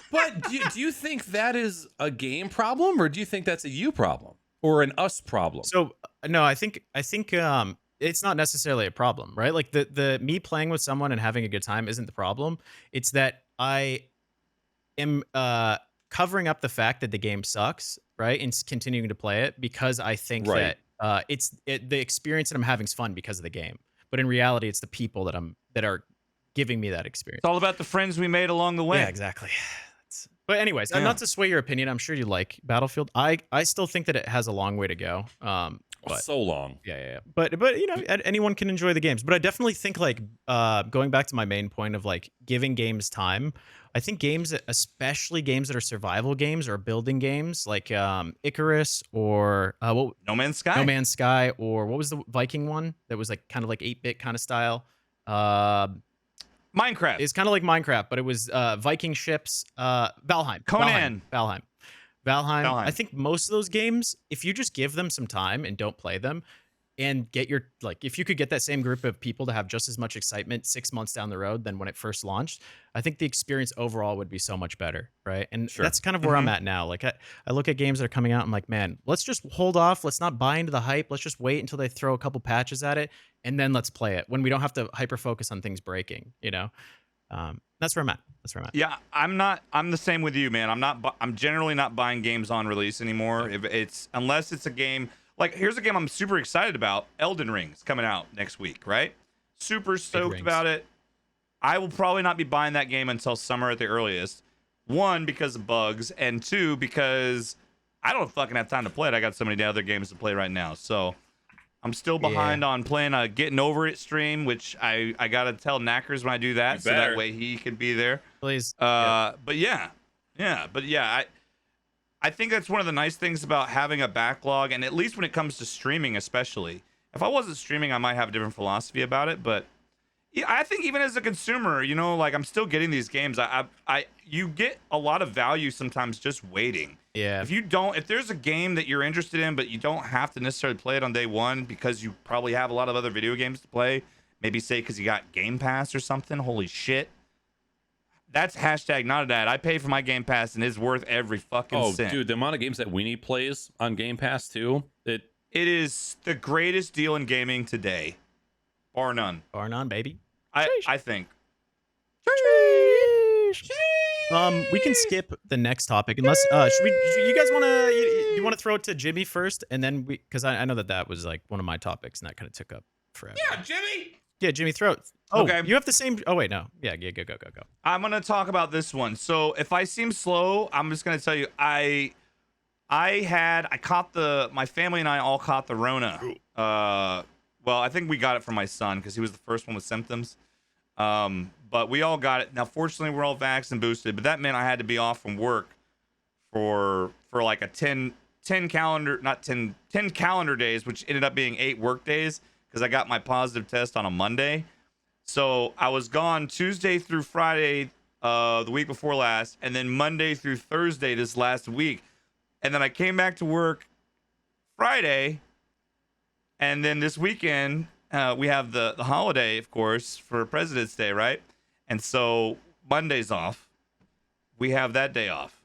But do you think that is a game problem, or do you think that's a you problem or an us problem? So no, I think it's not necessarily a problem, right? Like the me playing with someone and having a good time isn't the problem. It's that I am covering up the fact that the game sucks, right, and continuing to play it because I think that the experience that I'm having is fun because of the game. But in reality, it's the people that are giving me that experience. It's all about the friends we made along the way. Yeah, exactly. But anyways, not to sway your opinion, I'm sure you like Battlefield. I still think that it has a long way to go. But, so long. Yeah. But anyone can enjoy the games. But I definitely think like going back to my main point of like giving games time. I think games, especially games that are survival games or building games, like Icarus or No Man's Sky. No Man's Sky, or what was the Viking one that was like kind of like 8-bit kind of style? Minecraft. It's kind of like Minecraft, but it was Viking ships. Valheim. Conan. Valheim. I think most of those games, if you just give them some time and don't play them, and get your if you could get that same group of people to have just as much excitement 6 months down the road than when it first launched, I think the experience overall would be so much better, right? And that's kind of where I'm at now. Like I look at games that are coming out, I'm like, man, let's just hold off. Let's not buy into the hype. Let's just wait until they throw a couple patches at it, and then let's play it when we don't have to hyper focus on things breaking. That's where I'm at. Yeah, I'm the same with you, man. I'm generally not buying games on release anymore. Unless it's a game. Like, here's a game I'm super excited about. Elden Ring's coming out next week, right? Super stoked about it. I will probably not be buying that game until summer at the earliest. 1, because of bugs, and 2, because I don't fucking have time to play it. I got so many other games to play right now. So I'm still behind on playing a Getting Over It stream, which I got to tell Knackers when I do that, so that way he can be there. Please. But yeah, I think that's one of the nice things about having a backlog, and at least when it comes to streaming, especially. If I wasn't streaming, I might have a different philosophy about it, but yeah, I think even as a consumer, like I'm still getting these games. You get a lot of value sometimes just waiting. Yeah. If there's a game that you're interested in, but you don't have to necessarily play it on day one because you probably have a lot of other video games to play, maybe say because you got Game Pass or something. Holy shit. That's hashtag not an ad. I pay for my Game Pass and it's worth every fucking cent. Dude, the amount of games that Weenie plays on Game Pass too, It is the greatest deal in gaming today, bar none. Bar none, baby. I think. We can skip the next topic unless you guys want to you want to throw it to Jimmy first, and then because I know that was like one of my topics and that kind of took up forever. Yeah, Jimmy. Yeah, Jimmy, throw it. Oh, Okay. You have the same. Oh wait, no. Yeah, go. I'm gonna talk about this one. So if I seem slow, I'm just gonna tell you my family and I all caught the Rona. Well, I think we got it from my son because he was the first one with symptoms. But we all got it. Now, fortunately, we're all vaxxed and boosted, but that meant I had to be off from work for like a 10 calendar days, which ended up being 8 work days because I got my positive test on a Monday. So I was gone Tuesday through Friday, the week before last, and then Monday through Thursday this last week. And then I came back to work Friday, and then this weekend, we have the holiday, of course, for President's Day, right? And so Monday's off. We have that day off.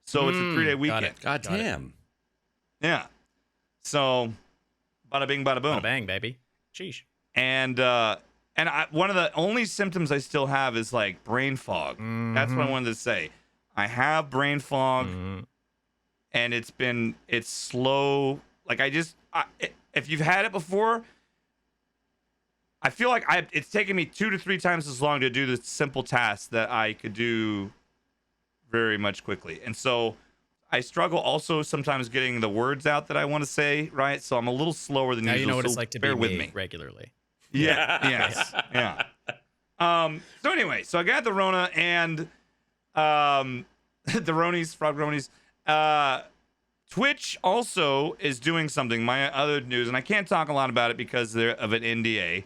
So it's a 3-day weekend. God damn. Yeah. So bada bing, bada boom. Bada bang, baby. Sheesh. And one of the only symptoms I still have is like brain fog. That's what I wanted to say. I have brain fog, and it's slow. Like if you've had it before, I feel like it's taken me 2 to 3 times as long to do the simple tasks that I could do very much quickly. And so I struggle also sometimes getting the words out that I want to say, right? So I'm a little slower than now usual. you know what so it's like to bear be with me me regularly. Yeah. Yes. Yeah. So anyway, so I got the Rona and the Ronies, Frog Ronies. Twitch also is doing something. My other news, and I can't talk a lot about it because they're of an NDA.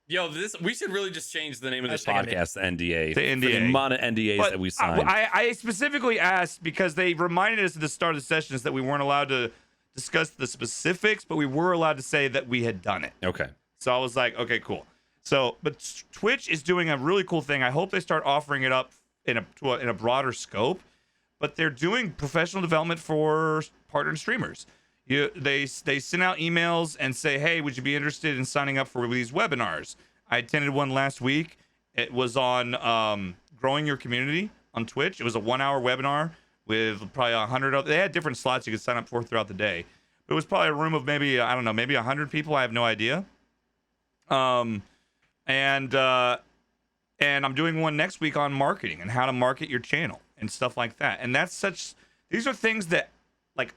Yo, we should really just change the name of this Hashtag podcast to NDA. To NDA. For the amount of NDAs But that we signed. I specifically asked because they reminded us at the start of the sessions that we weren't allowed to discuss the specifics, but we were allowed to say that we had done it. Okay. So I was like, okay, cool. So, but Twitch is doing a really cool thing. I hope they start offering it up in a broader scope. But they're doing professional development for partnered streamers. They send out emails and say, hey, would you be interested in signing up for these webinars? I attended one last week. It was on growing your community on Twitch. It was a 1-hour webinar with probably 100 of. They had different slots you could sign up for throughout the day. It was probably a room of maybe 100 people. I have no idea. And I'm doing one next week on marketing and how to market your channel and stuff like that. And these are things that like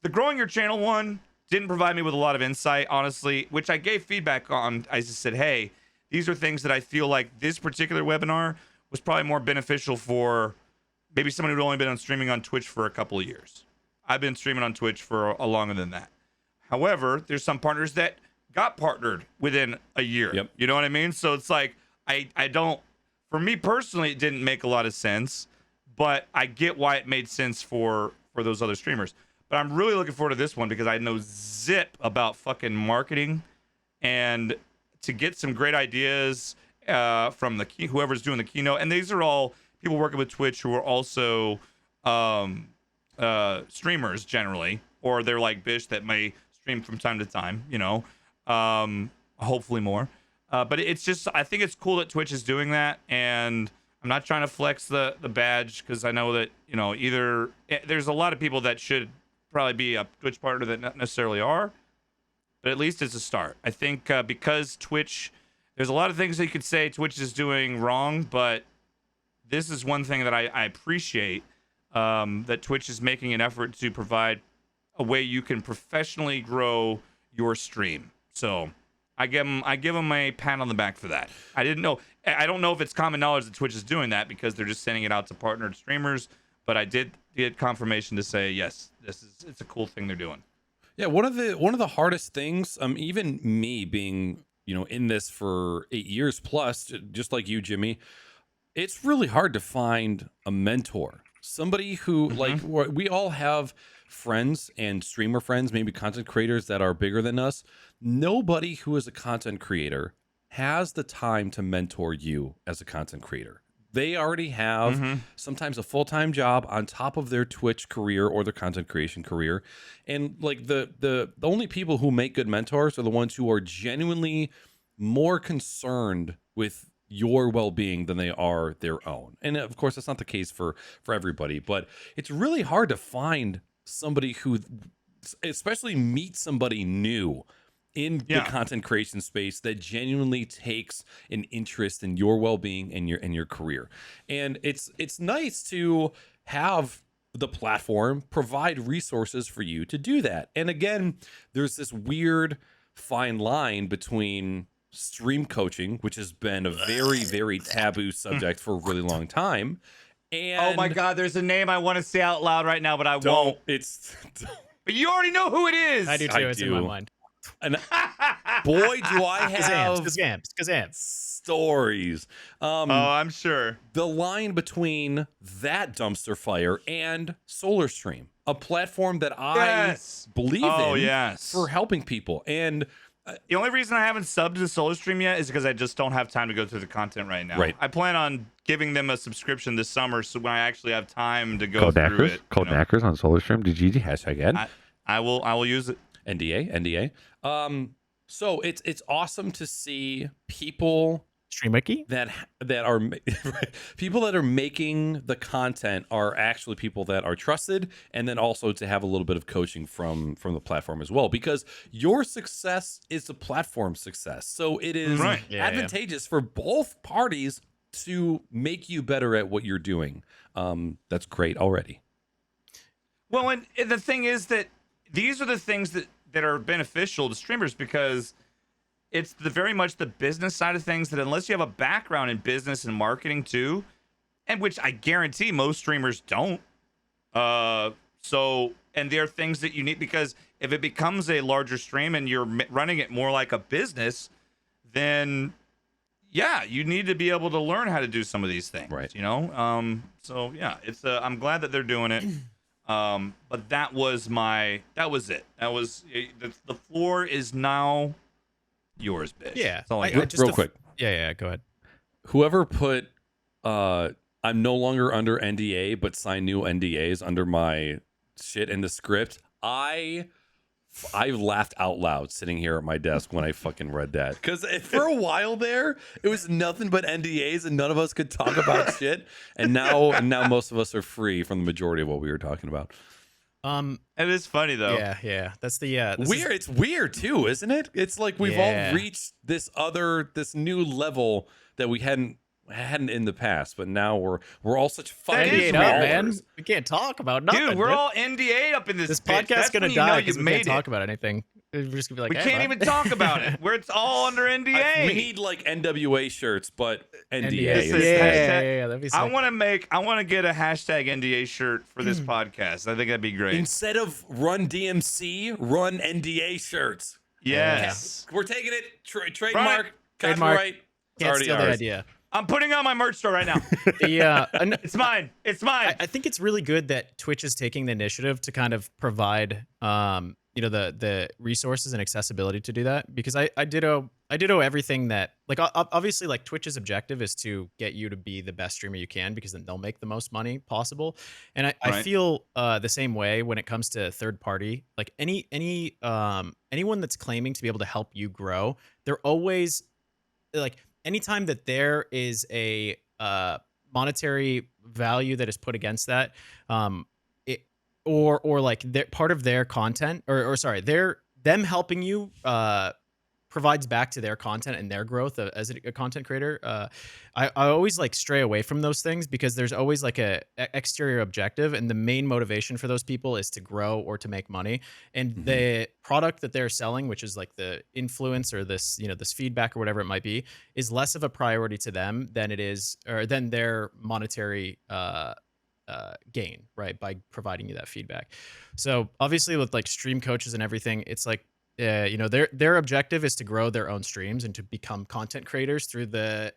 the growing your channel one didn't provide me with a lot of insight, honestly, which I gave feedback on. I just said, hey, these are things that I feel like this particular webinar was probably more beneficial for maybe someone who'd only been streaming on Twitch for a couple of years. I've been streaming on Twitch for a longer than that. However, there's some partners that got partnered within a year. Yep. You know what I mean? So it's like, I don't, for me personally, it didn't make a lot of sense, but I get why it made sense for those other streamers. But I'm really looking forward to this one because I know zip about fucking marketing, and to get some great ideas from whoever's doing the keynote. And these are all people working with Twitch who are also streamers generally, or they're like Bish that may stream from time to time, you know, hopefully more. But it's just, I think it's cool that Twitch is doing that. And I'm not trying to flex the badge because I know that, you know, there's a lot of people that should probably be a Twitch partner that not necessarily are, but at least it's a start. I think because Twitch, there's a lot of things that you could say Twitch is doing wrong, but this is one thing that I appreciate, that Twitch is making an effort to provide a way you can professionally grow your stream. So I give them a pat on the back for that. I don't know if it's common knowledge that Twitch is doing that because they're just sending it out to partnered streamers, but I did get confirmation to say yes, it's a cool thing they're doing. Yeah, one of the hardest things, even me being, you know, in this for 8 years plus, just like you, Jimmy, it's really hard to find a mentor, somebody who like we all have friends and streamer friends, maybe content creators that are bigger than us, nobody who is a content creator has the time to mentor you as a content creator. They already have sometimes a full-time job on top of their Twitch career or their content creation career. And like the only people who make good mentors are the ones who are genuinely more concerned with your well-being than they are their own. And of course, that's not the case for everybody, but it's really hard to find somebody who, especially meet somebody new in the content creation space that genuinely takes an interest in your well-being and your career. And it's nice to have the platform provide resources for you to do that. And again, there's this weird fine line between stream coaching, which has been a very, very taboo subject for a really long time. And oh my God, there's a name I want to say out loud right now, but I won't. It's But you already know who it is. I do too. It's in my mind. And boy, do I have Kazams. stories. Oh, I'm sure. The line between that dumpster fire and SolarStream, a platform that I believe in for helping people. And the only reason I haven't subbed to SolarStream yet is because I just don't have time to go through the content right now. Right. I plan on giving them a subscription this summer, so when I actually have time to go through it. Code Knackers on SolarStream. DGG hashtag ad. I will use it. NDA. So it's awesome to see people StreamWiki that are people that are making the content are actually people that are trusted, and then also to have a little bit of coaching from the platform as well, because your success is the platform's success. So it is advantageous for both parties to make you better at what you're doing. That's great already. Well, and the thing is that these are the things that are beneficial to streamers, because it's very much the business side of things that, unless you have a background in business and marketing too, and which I guarantee most streamers don't. And there are things that you need, because if it becomes a larger stream and you're running it more like a business, then you need to be able to learn how to do some of these things, right? You know, it's I'm glad that they're doing it. But that was it. The floor is now yours, Bish. Yeah. Real quick. Yeah, go ahead. Whoever put I'm no longer under NDA but sign new NDAs under my shit in the script, I laughed out loud sitting here at my desk when I fucking read that, because for a while there it was nothing but NDAs and none of us could talk about shit, and now most of us are free from the majority of what we were talking about. It is funny though. Yeah. That's the weird. It's weird too, isn't it? It's like we've all reached this new level that we hadn't in the past, but now we're all such fucking man. We can't talk about nothing. Dude, we're all NDA up in this. Podcast is gonna die because we can't talk about anything. We're just gonna be like, we can't even talk about it. Where it's all under NDA. We need like NWA shirts, but NDA. Yeah, that'd be sick. I want to get a hashtag NDA shirt for this podcast. I think that'd be great. Instead of run DMC, run NDA shirts. Yes. We're taking it. Trademark. Copyright. Can't steal the idea. I'm putting on my merch store right now. It's mine. It's mine. I think it's really good that Twitch is taking the initiative to kind of provide, the resources and accessibility to do that, because I ditto everything that, like, obviously, like, Twitch's objective is to get you to be the best streamer you can, because then they'll make the most money possible. And I feel the same way when it comes to third party, like anyone that's claiming to be able to help you grow, they're always like, anytime that there is a monetary value that is put against that, or like part of their content, them helping you provides back to their content and their growth as a content creator. I always like stray away from those things, because there's always like a exterior objective, and the main motivation for those people is to grow or to make money. And the product that they're selling, which is like the influence or this feedback or whatever it might be, is less of a priority to them than it is, or than their monetary gain, right, by providing you that feedback. So obviously with like stream coaches and everything, it's like, their objective is to grow their own streams and to become content creators through the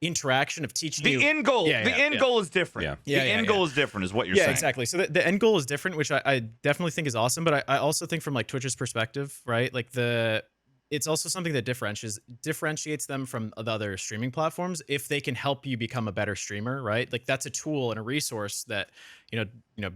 interaction of teaching The you end goal. Yeah, the yeah, end yeah. goal is different. Yeah. The Yeah, end yeah, goal yeah. is different, is what you're Yeah, saying. exactly. So the end goal is different, which I definitely think is awesome. But I also think from like Twitch's perspective, right? Like it's also something that differentiates them from the other streaming platforms if they can help you become a better streamer, right? Like that's a tool and a resource that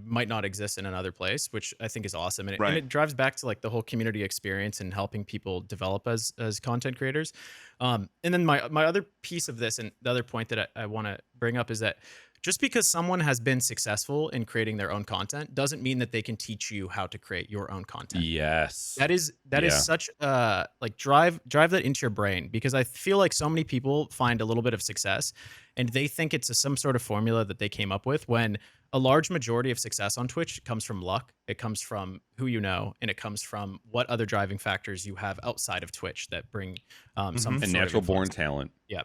might not exist in another place, which I think is awesome. And Right. it drives back to like the whole community experience and helping people develop as content creators. And then my other piece of this, and the other point that I want to bring up, is that just because someone has been successful in creating their own content doesn't mean that they can teach you how to create your own content. Yes. That is Yeah. such like drive that into your brain, because I feel like so many people find a little bit of success and they think it's some sort of formula that they came up with, when a large majority of success on Twitch comes from luck. It comes from who you know, and it comes from what other driving factors you have outside of Twitch that bring some And sort of natural born influence. talent. Yeah.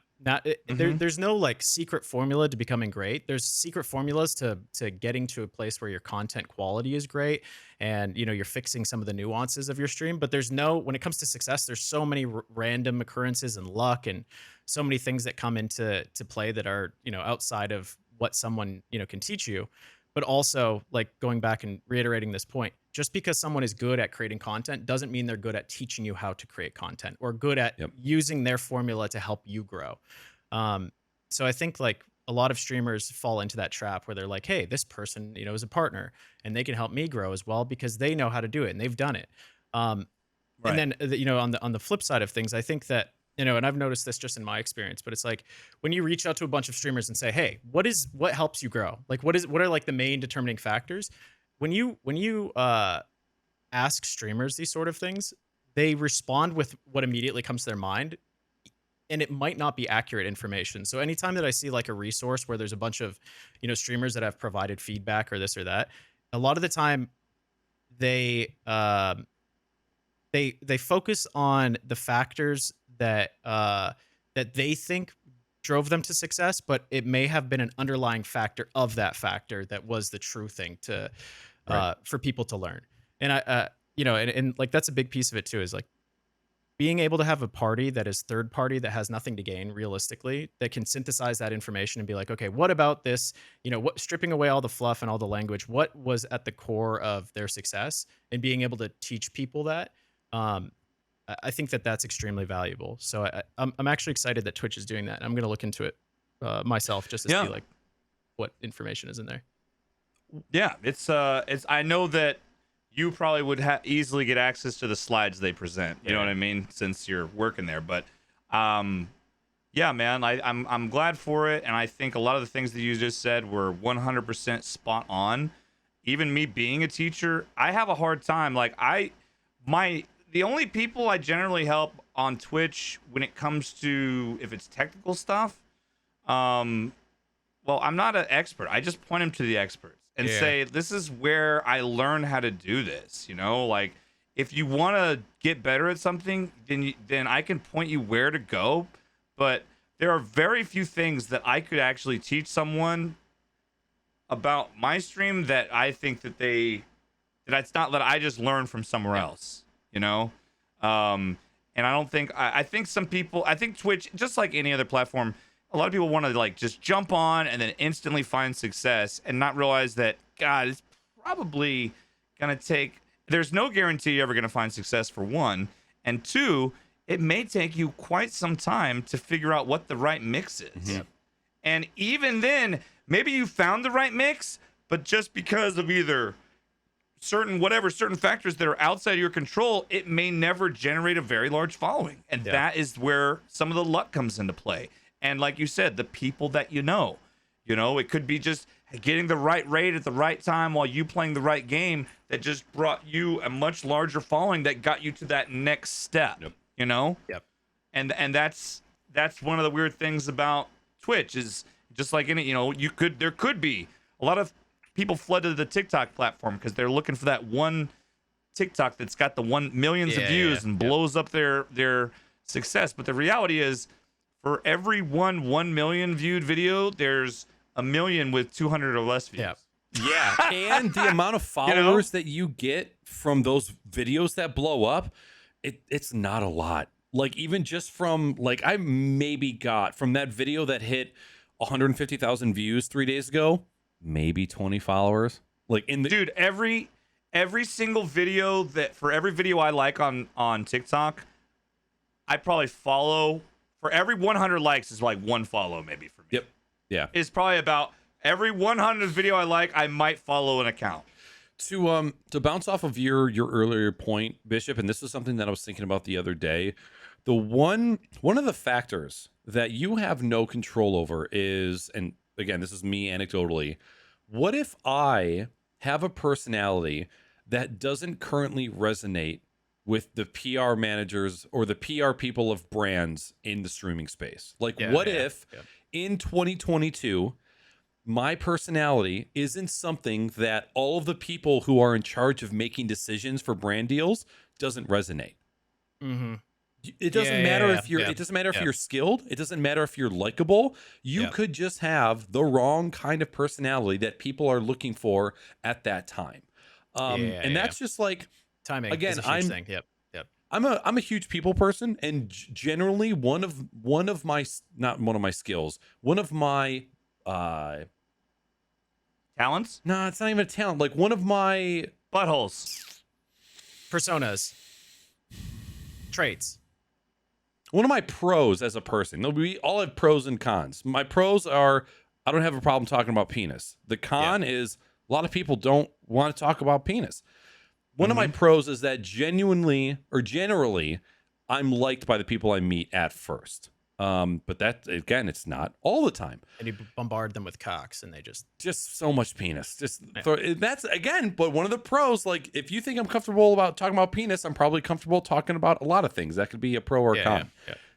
There's no like secret formula to becoming great. There's secret formulas to getting to a place where your content quality is great, and you're fixing some of the nuances of your stream. But when it comes to success, there's so many random occurrences and luck, and so many things that come into play that are outside of what someone can teach you. But also, like, going back and reiterating this point, just because someone is good at creating content doesn't mean they're good at teaching you how to create content, or good at using their formula to help you grow. So I think like a lot of streamers fall into that trap where they're like, hey, this person, is a partner and they can help me grow as well because they know how to do it and they've done it. And then, on the flip side of things, I think that, and I've noticed this just in my experience, but it's like when you reach out to a bunch of streamers and say, hey, what helps you grow? Like, what are like the main determining factors? When you ask streamers these sort of things, they respond with what immediately comes to their mind, and it might not be accurate information. So anytime that I see like a resource where there's a bunch of, streamers that have provided feedback or this or that, a lot of the time they focus on the factors that they think drove them to success, but it may have been an underlying factor of that factor that was the true thing to for people to learn. And and like that's a big piece of it too, is like being able to have a party that is third party, that has nothing to gain realistically, that can synthesize that information and be like, okay, what about this? What, stripping away all the fluff and all the language, what was at the core of their success, and being able to teach people that. I think that that's extremely valuable. So I'm actually excited that Twitch is doing that. I'm going to look into it myself just to see like what information is in there. Yeah, it's I know that you probably would easily get access to the slides they present. You know what I mean, since you're working there. But yeah, man, I'm glad for it, and I think a lot of the things that you just said were 100% spot on. Even me being a teacher, I have a hard time. Like the only people I generally help on Twitch when it comes to if it's technical stuff, well, I'm not an expert. I just point them to the experts and say, this is where I learn how to do this. Like if you want to get better at something, then I can point you where to go. But there are very few things that I could actually teach someone about my stream that I think that it's not that I just learned from somewhere else. And I don't think I think some people, I think Twitch, just like any other platform, a lot of people want to like just jump on and then instantly find success and not realize that, God, it's probably gonna take, there's no guarantee you're ever gonna find success, for one, and two, it may take you quite some time to figure out what the right mix is. And even then, maybe you found the right mix, but just because of either certain factors that are outside your control, it may never generate a very large following. And that is where some of the luck comes into play. And like you said, the people that it could be just getting the right raid at the right time while you playing the right game that just brought you a much larger following that got you to that next step. And that's one of the weird things about Twitch, is just like any, there could be a lot of people flood to the TikTok platform because they're looking for that one TikTok that's got the millions of views and blows up their success. But the reality is, for every 1 million viewed video, there's a million with 200 or less views. And the amount of followers that you get from those videos that blow up, it's not a lot. Like even just from like I maybe got from that video that hit 150,000 views 3 days ago, maybe 20 followers. Like in the Dude, every single video that for every video I like on TikTok, I probably follow for every 100 likes is like one follow maybe for me. Yep. Yeah. It's probably about every 100 video I like, I might follow an account. To bounce off of your earlier point, Bishop, and this is something that I was thinking about the other day. The one of the factors that you have no control over is, and again, this is me anecdotally, what if I have a personality that doesn't currently resonate with the PR managers or the PR people of brands in the streaming space? Like, what if in 2022, my personality isn't something that all of the people who are in charge of making decisions for brand deals doesn't resonate? Mm-hmm. It doesn't matter if you're. It doesn't matter if you're skilled. It doesn't matter if you're likable. You could just have the wrong kind of personality that people are looking for at that time. And that's just like timing. Again, is a huge thing. Yep. I'm a huge people person, and generally one of my not one of my skills, one of my Talents? no, it's not even a talent. Like one of my Buttholes. Personas. Traits. one of my pros as a person. No, we all have pros and cons. My pros are I don't have a problem talking about penis. The con is a lot of people don't want to talk about penis. One of my pros is that genuinely or generally I'm liked by the people I meet at first. But that again, it's not all the time. And you bombard them with cocks, and they just so much penis. That's again, but one of the pros. Like, if you think I'm comfortable about talking about penis, I'm probably comfortable talking about a lot of things. That could be a pro or a con.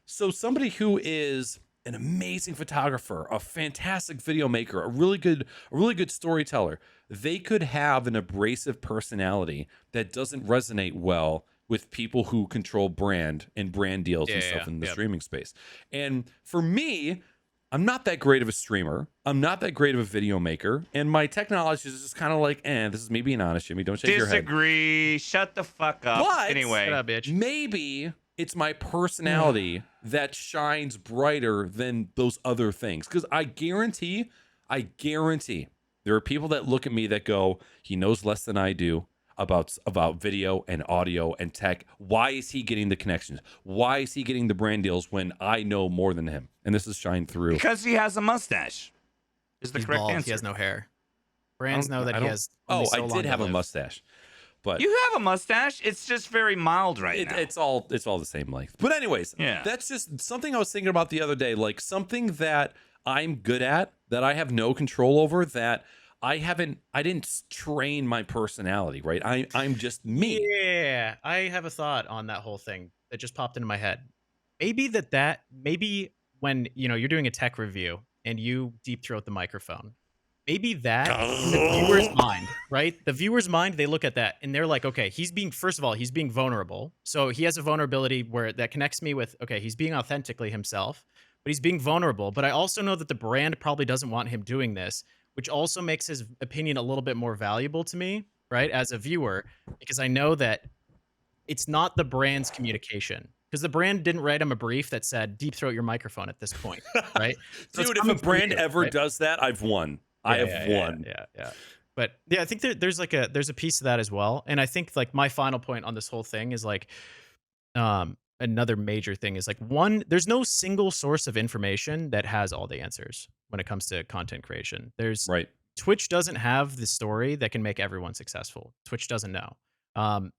So somebody who is an amazing photographer, a fantastic video maker, a really good storyteller, they could have an abrasive personality that doesn't resonate well with people who control brand and brand deals and stuff in the streaming space. And for me, I'm not that great of a streamer. I'm not that great of a video maker. And my technology is just kind of like, this is me being honest, Jimmy. Don't shake your head. Disagree. Shut the fuck up. But anyway, shut up, bitch. Maybe it's my personality that shines brighter than those other things. Because I guarantee there are people that look at me that go, he knows less than I do about video and audio and tech. Why is he getting the connections? Why is he getting the brand deals when I know more than him? And this is shine through. Because he has a mustache. Is the correct answer. He has no hair. Brands know that he has. I did have a mustache. But you have a mustache. It's just very mild now. It's all the same length. But anyways, that's just something I was thinking about the other day. Like something that I'm good at, that I have no control over, that I didn't train my personality, right? I'm just me. Yeah, I have a thought on that whole thing that just popped into my head. Maybe when you're doing a tech review and you deep throat the microphone, maybe that in the viewer's mind, right? The viewer's mind, they look at that and they're like, okay, he's being vulnerable. So he has a vulnerability where that connects me with, okay, he's being authentically himself, but he's being vulnerable. But I also know that the brand probably doesn't want him doing this, which also makes his opinion a little bit more valuable to me, right, as a viewer, because I know that it's not the brand's communication. Because the brand didn't write him a brief that said, deep throat your microphone at this point, right? So dude, if a brand ever does that, I've won. I have won. Yeah. But yeah, I think there's a piece of that as well. And I think like my final point on this whole thing is like, another major thing is like there's no single source of information that has all the answers when it comes to content creation. Twitch doesn't have the story that can make everyone successful. Twitch doesn't know.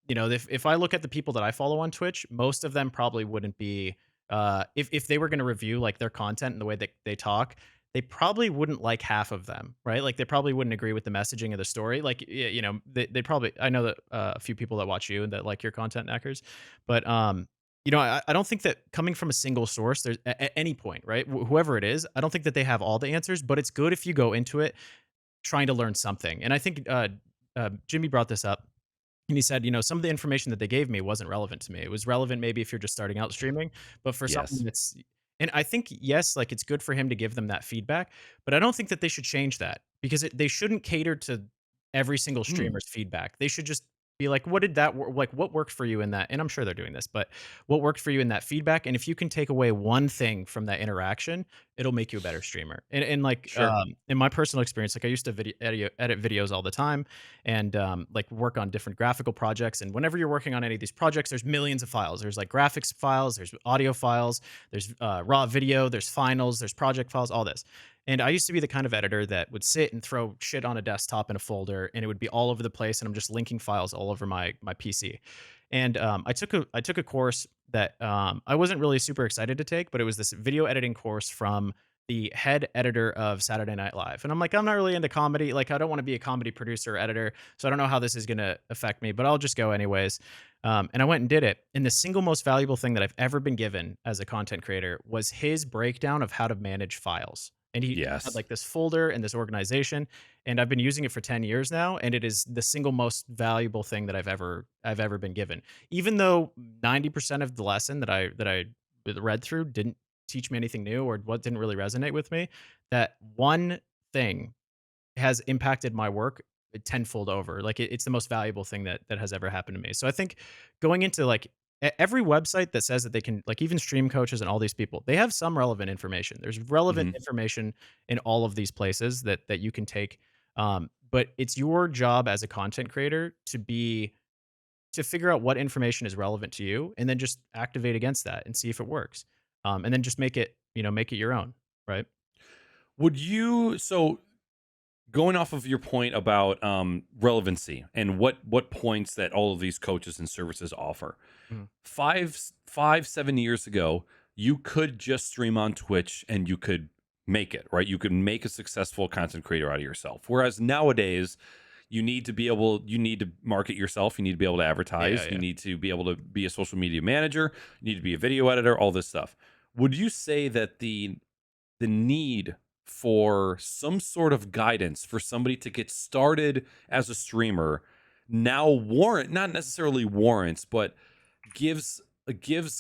If I look at the people that I follow on Twitch, most of them probably wouldn't be, if they were going to review like their content and the way that they talk, they probably wouldn't like half of them, right? Like they probably wouldn't agree with the messaging of the story. Like, they probably, I know that a few people that watch you and that like your content, Knackers, but, I don't think that coming from a single source, there's at any point, right? Whoever it is, I don't think that they have all the answers, but it's good if you go into it trying to learn something. And I think Jimmy brought this up and he said, some of the information that they gave me wasn't relevant to me. It was relevant maybe if you're just starting out streaming, but for something that's, and I think, yes, like it's good for him to give them that feedback, but I don't think that they should change that because they shouldn't cater to every single streamer's feedback. They should just be like, what did that like what worked for you in that? And I'm sure they're doing this, but what worked for you in that feedback? And if you can take away one thing from that interaction, it'll make you a better streamer. And like Sure. in my personal experience, like I used to edit videos all the time, and like work on different graphical projects. And whenever you're working on any of these projects, there's millions of files. There's like graphics files, there's audio files, there's raw video, there's finals, there's project files, all this. And I used to be the kind of editor that would sit and throw shit on a desktop in a folder, and it would be all over the place, and I'm just linking files all over my PC. And I took a course that I wasn't really super excited to take, but it was this video editing course from the head editor of Saturday Night Live. And I'm like, I'm not really into comedy. Like, I don't want to be a comedy producer or editor, so I don't know how this is going to affect me, but I'll just go anyways. And I went and did it. And the single most valuable thing that I've ever been given as a content creator was his breakdown of how to manage files. And he had Yes. like this folder and this organization, and I've been using it for 10 years now, and it is the single most valuable thing that I've ever been given. Even though 90% of the lesson that I read through didn't teach me anything new, or what didn't really resonate with me, that one thing has impacted my work tenfold over. Like it's the most valuable thing that has ever happened to me. So I think going into like every website that says that they can, like even stream coaches and all these people, they have some relevant information. There's relevant Mhm. information in all of these places that you can take. But it's your job as a content creator to figure out what information is relevant to you, and then just activate against that and see if it works. And then just make it your own, right? Would you so going off of your point about relevancy and what points that all of these coaches and services offer, Mhm. 7 years ago, you could just stream on Twitch and you could make it, right? You could make a successful content creator out of yourself. Whereas nowadays, you need to market yourself. You need to be able to Yeah, advertise. You yeah. need to be able to be a social media manager. You need to be a video editor, all this stuff. Would you say that the need for some sort of guidance for somebody to get started as a streamer now not necessarily warrants, but gives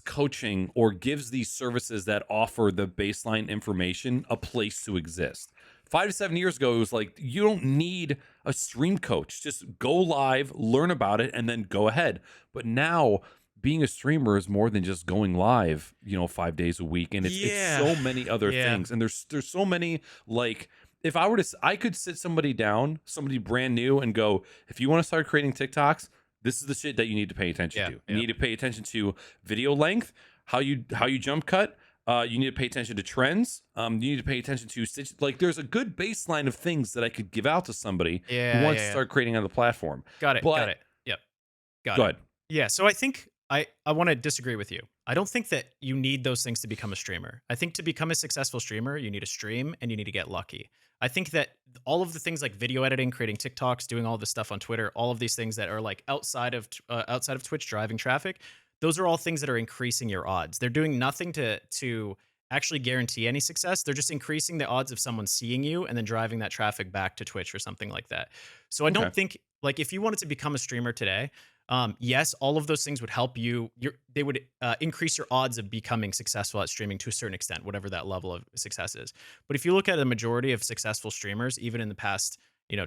coaching or gives these services that offer the baseline information a place to exist? 5 to 7 years ago, it was like, you don't need a stream coach. Just go live, learn about it, and then go ahead. But now, being a streamer is more than just going live, 5 days a week, and it's Yeah. so many other Yeah. things. And there's so many, like, if I were to, I could sit somebody down, somebody brand new, and go, if you want to start creating TikToks, this is the shit that you need to pay attention Yeah, to. You yeah. need to pay attention to video length, how you jump cut. You need to pay attention to trends. You need to pay attention to like. There's a good baseline of things that I could give out to somebody who Yeah, wants yeah, to yeah. start creating on the platform. Got it. But Got it. Yep. Got go it. ahead. Yeah. So I think I want to disagree with you. I don't think that you need those things to become a streamer. I think to become a successful streamer, you need to stream and you need to get lucky. I think that all of the things like video editing, creating TikToks, doing all this stuff on Twitter, all of these things that are like outside of Twitch driving traffic, those are all things that are increasing your odds. They're doing nothing to actually guarantee any success. They're just increasing the odds of someone seeing you and then driving that traffic back to Twitch or something like that. So I Okay. don't think, like, if you wanted to become a streamer today, yes, all of those things would help you. They would increase your odds of becoming successful at streaming to a certain extent, whatever that level of success is. But if you look at a majority of successful streamers, even in the past,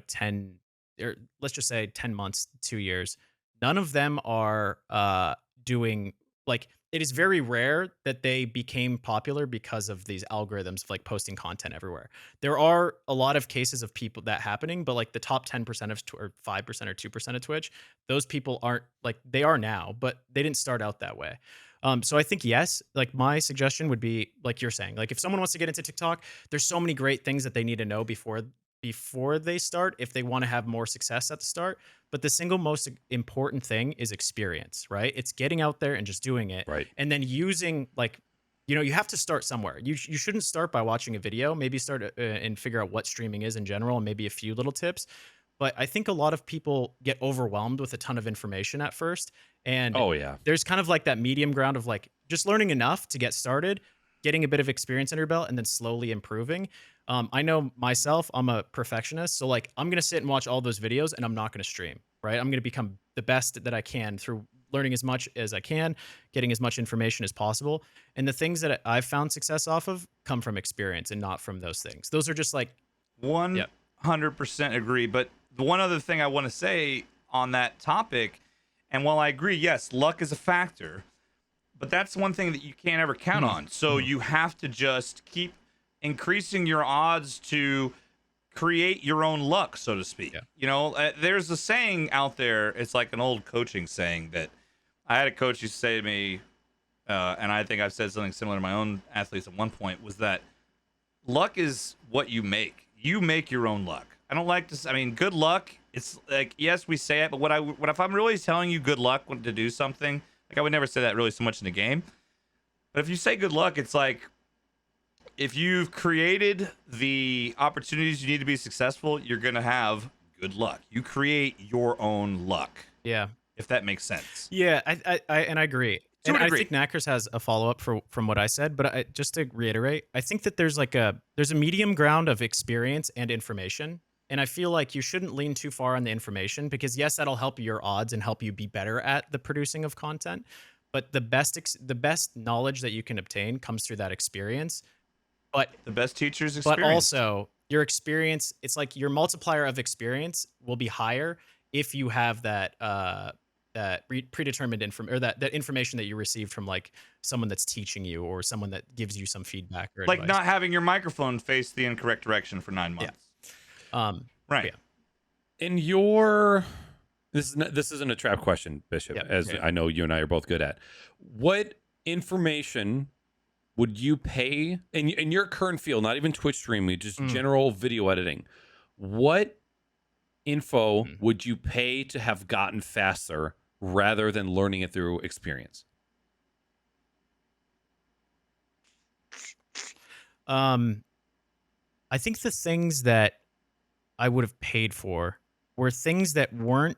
10, or let's just say 10 months, 2 years, none of them are doing like, it is very rare that they became popular because of these algorithms of like posting content everywhere. There are a lot of cases of people that happening, but like the top 10% of or 5% or 2% of Twitch, those people aren't like, they are now, but they didn't start out that way. So I think yes, like my suggestion would be like you're saying, like if someone wants to get into TikTok, there's so many great things that they need to know before they start if they want to have more success at the start. But the single most important thing is experience, right? It's getting out there and just doing it, Right. and then using like, you have to start somewhere. You shouldn't start by watching a video. Maybe start and figure out what streaming is in general, and maybe a few little tips. But I think a lot of people get overwhelmed with a ton of information at first, and Oh yeah. there's kind of like that medium ground of like just learning enough to get started, getting a bit of experience under your belt, and then slowly improving. I know myself, I'm a perfectionist. So like I'm gonna sit and watch all those videos and I'm not gonna stream, right? I'm gonna become the best that I can through learning as much as I can, getting as much information as possible. And the things that I've found success off of come from experience and not from those things. Those are just like, yeah. 100% agree. But the one other thing I want to say, on that topic. And while I agree, yes, luck is a factor, but that's one thing that you can't ever count on. So you have to just keep increasing your odds to create your own luck, so to speak. Yeah. You know, there's a saying out there. It's like an old coaching saying that I had a coach used to say to me, and I think I've said something similar to my own athletes at one point, was that luck is what you make. You make your own luck. I don't like to. I mean, good luck. It's like, yes, we say it, but what if I'm really telling you good luck to do something? Like, I would never say that really so much in the game. But if you say good luck, it's like, if you've created the opportunities you need to be successful, you're gonna have good luck. You create your own luck. Yeah. If that makes sense. Yeah, I agree. To a And I degree. think Knackers has a follow-up from what I said, but just to reiterate, I think that there's a medium ground of experience and information. And I feel like you shouldn't lean too far on the information because yes, that'll help your odds and help you be better at the producing of content. But the best knowledge that you can obtain comes through that experience. But The best teacher's experience. but also your experience, it's like your multiplier of experience will be higher if you have that predetermined that information that you received from like someone that's teaching you or someone that gives you some feedback or like advice. not having your microphone face the incorrect direction for 9 months. Right. Yeah. In your this isn't a trap question, Bishop, Yeah, as yeah. I know you and I are both good at. What information would you pay in your current field, not even Twitch streaming, just general video editing? What info would you pay to have gotten faster rather than learning it through experience? I think the things that I would have paid for were things that weren't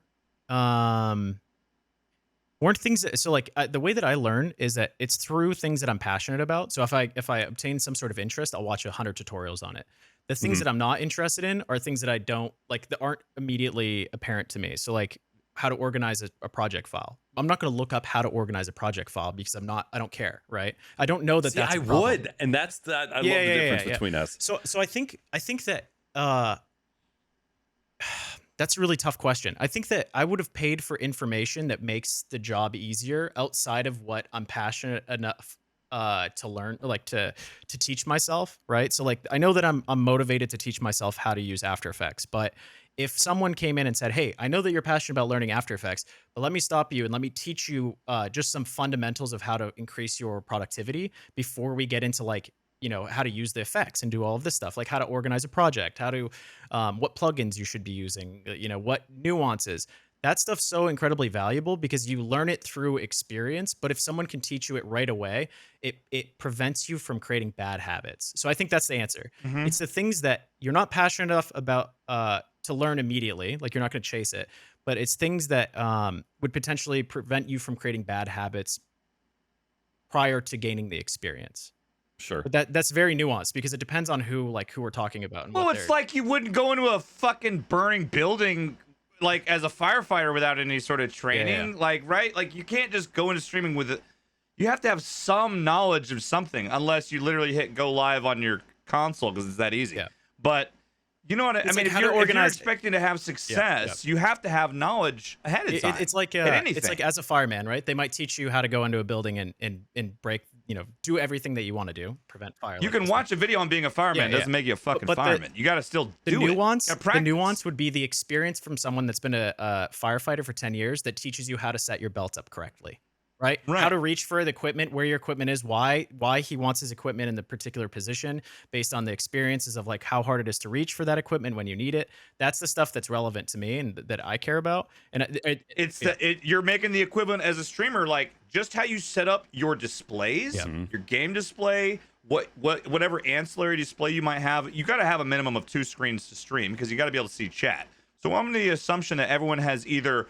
things that, so like the way that I learn is that it's through things that I'm passionate about. So if I obtain some sort of interest, I'll watch 100 tutorials on it. The things that I'm not interested in are things that I don't like that aren't immediately apparent to me. So like how to organize a project file. I'm not going to look up how to organize a project file because I don't care, right? I don't know that See, that's I a problem. would, and that's that. I love the difference between us. So I think that that's a really tough question. I think that I would have paid for information that makes the job easier outside of what I'm passionate enough to learn, like to teach myself, right? So like I know that I'm motivated to teach myself how to use After Effects, but if someone came in and said, "Hey, I know that you're passionate about learning After Effects, but let me stop you and let me teach you just some fundamentals of how to increase your productivity before we get into like, you know, how to use the effects and do all of this stuff, like how to organize a project, how to what plugins you should be using, you know, what nuances." That stuff's so incredibly valuable because you learn it through experience. But if someone can teach you it right away, it prevents you from creating bad habits. So I think that's the answer. It's the things that you're not passionate enough about to learn immediately, like you're not going to chase it, but it's things that would potentially prevent you from creating bad habits prior to gaining the experience. Sure. But that's very nuanced because it depends on who we're talking about. And Well, what it's they're- like you wouldn't go into a fucking burning building like as a firefighter without any sort of training. Yeah. Like, right? Like you can't just go into streaming with it. You have to have some knowledge of something unless you literally hit go live on your console because it's that easy. Yeah. But you know what I It's mean? like If how to you're organize- expecting to have success, you have to have knowledge ahead of time. It's like in anything. it's like as a fireman, right? They might teach you how to go into a building and break, you know, do everything that you want to do, prevent fire. You like can this watch a video on being a fireman. Yeah, Doesn't make you a fucking But the- fireman. You got to still the do nuance, it. the nuance would be the experience from someone that's been a firefighter for 10 years that teaches you how to set your belt up correctly, right? Right. How to reach for the equipment, where your equipment is, why he wants his equipment in the particular position based on the experiences of like how hard it is to reach for that equipment when you need it. That's the stuff that's relevant to me and that I care about. And You're making the equivalent as a streamer, like just how you set up your displays, your game display, whatever ancillary display you might have. You got to have a minimum of 2 screens to stream because you got to be able to see chat. So I'm under the assumption that everyone has either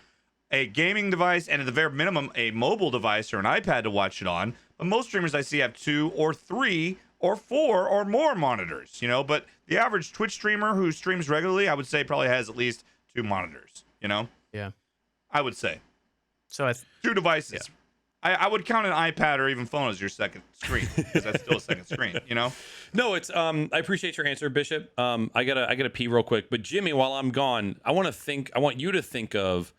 a gaming device and at the very minimum a mobile device or an iPad to watch it on. But most streamers I see have 2 or 3 or 4 or more monitors, you know. But the average Twitch streamer who streams regularly, I would say probably has at least 2 monitors, you know. yeah. I would say So 2 devices. I would count an iPad or even phone as your second screen because that's still a second screen, you know. No, it's I appreciate your answer, Bishop. I gotta pee real quick. But Jimmy, while I'm gone, I want you to think of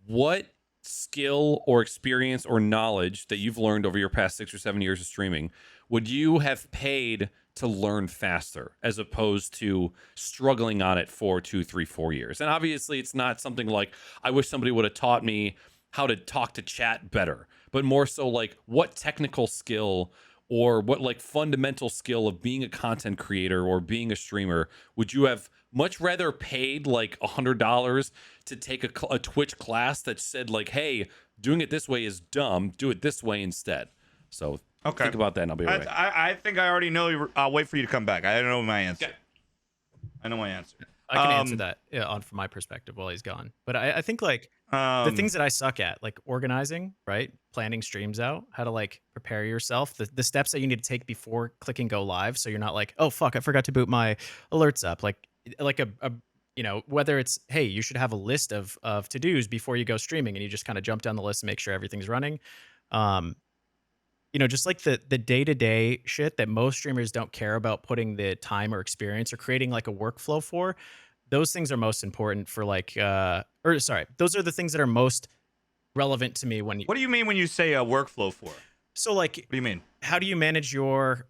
what skill or experience or knowledge that you've learned over your past 6 or 7 years of streaming would you have paid to learn faster as opposed to struggling on it for 2, 3, 4 years? And obviously it's not something like I wish somebody would have taught me how to talk to chat better, but more so like what technical skill or what like fundamental skill of being a content creator or being a streamer would you have much rather paid like $100 to take a Twitch class that said like, hey, doing it this way is dumb, do it this way instead? So Okay. think about that and I'll be right back. I think I already know. I'll wait for you to come back. I don't know my answer. Okay. I know my answer. I can answer that on from my perspective while he's gone. But I think like the things that I suck at, like organizing, right? Planning streams out, how to like prepare yourself, the steps that you need to take before clicking go live. So you're not like, oh, fuck, I forgot to boot my alerts up. Like a you know, whether it's, hey, you should have a list of to-dos before you go streaming and you just kind of jump down the list and make sure everything's running. You know, just like the day-to-day shit that most streamers don't care about putting the time or experience or creating like a workflow for. Those things are most important for like or sorry, those are the things that are most relevant to me when you What do you mean when you say a workflow for? So like What do you mean? how do you manage your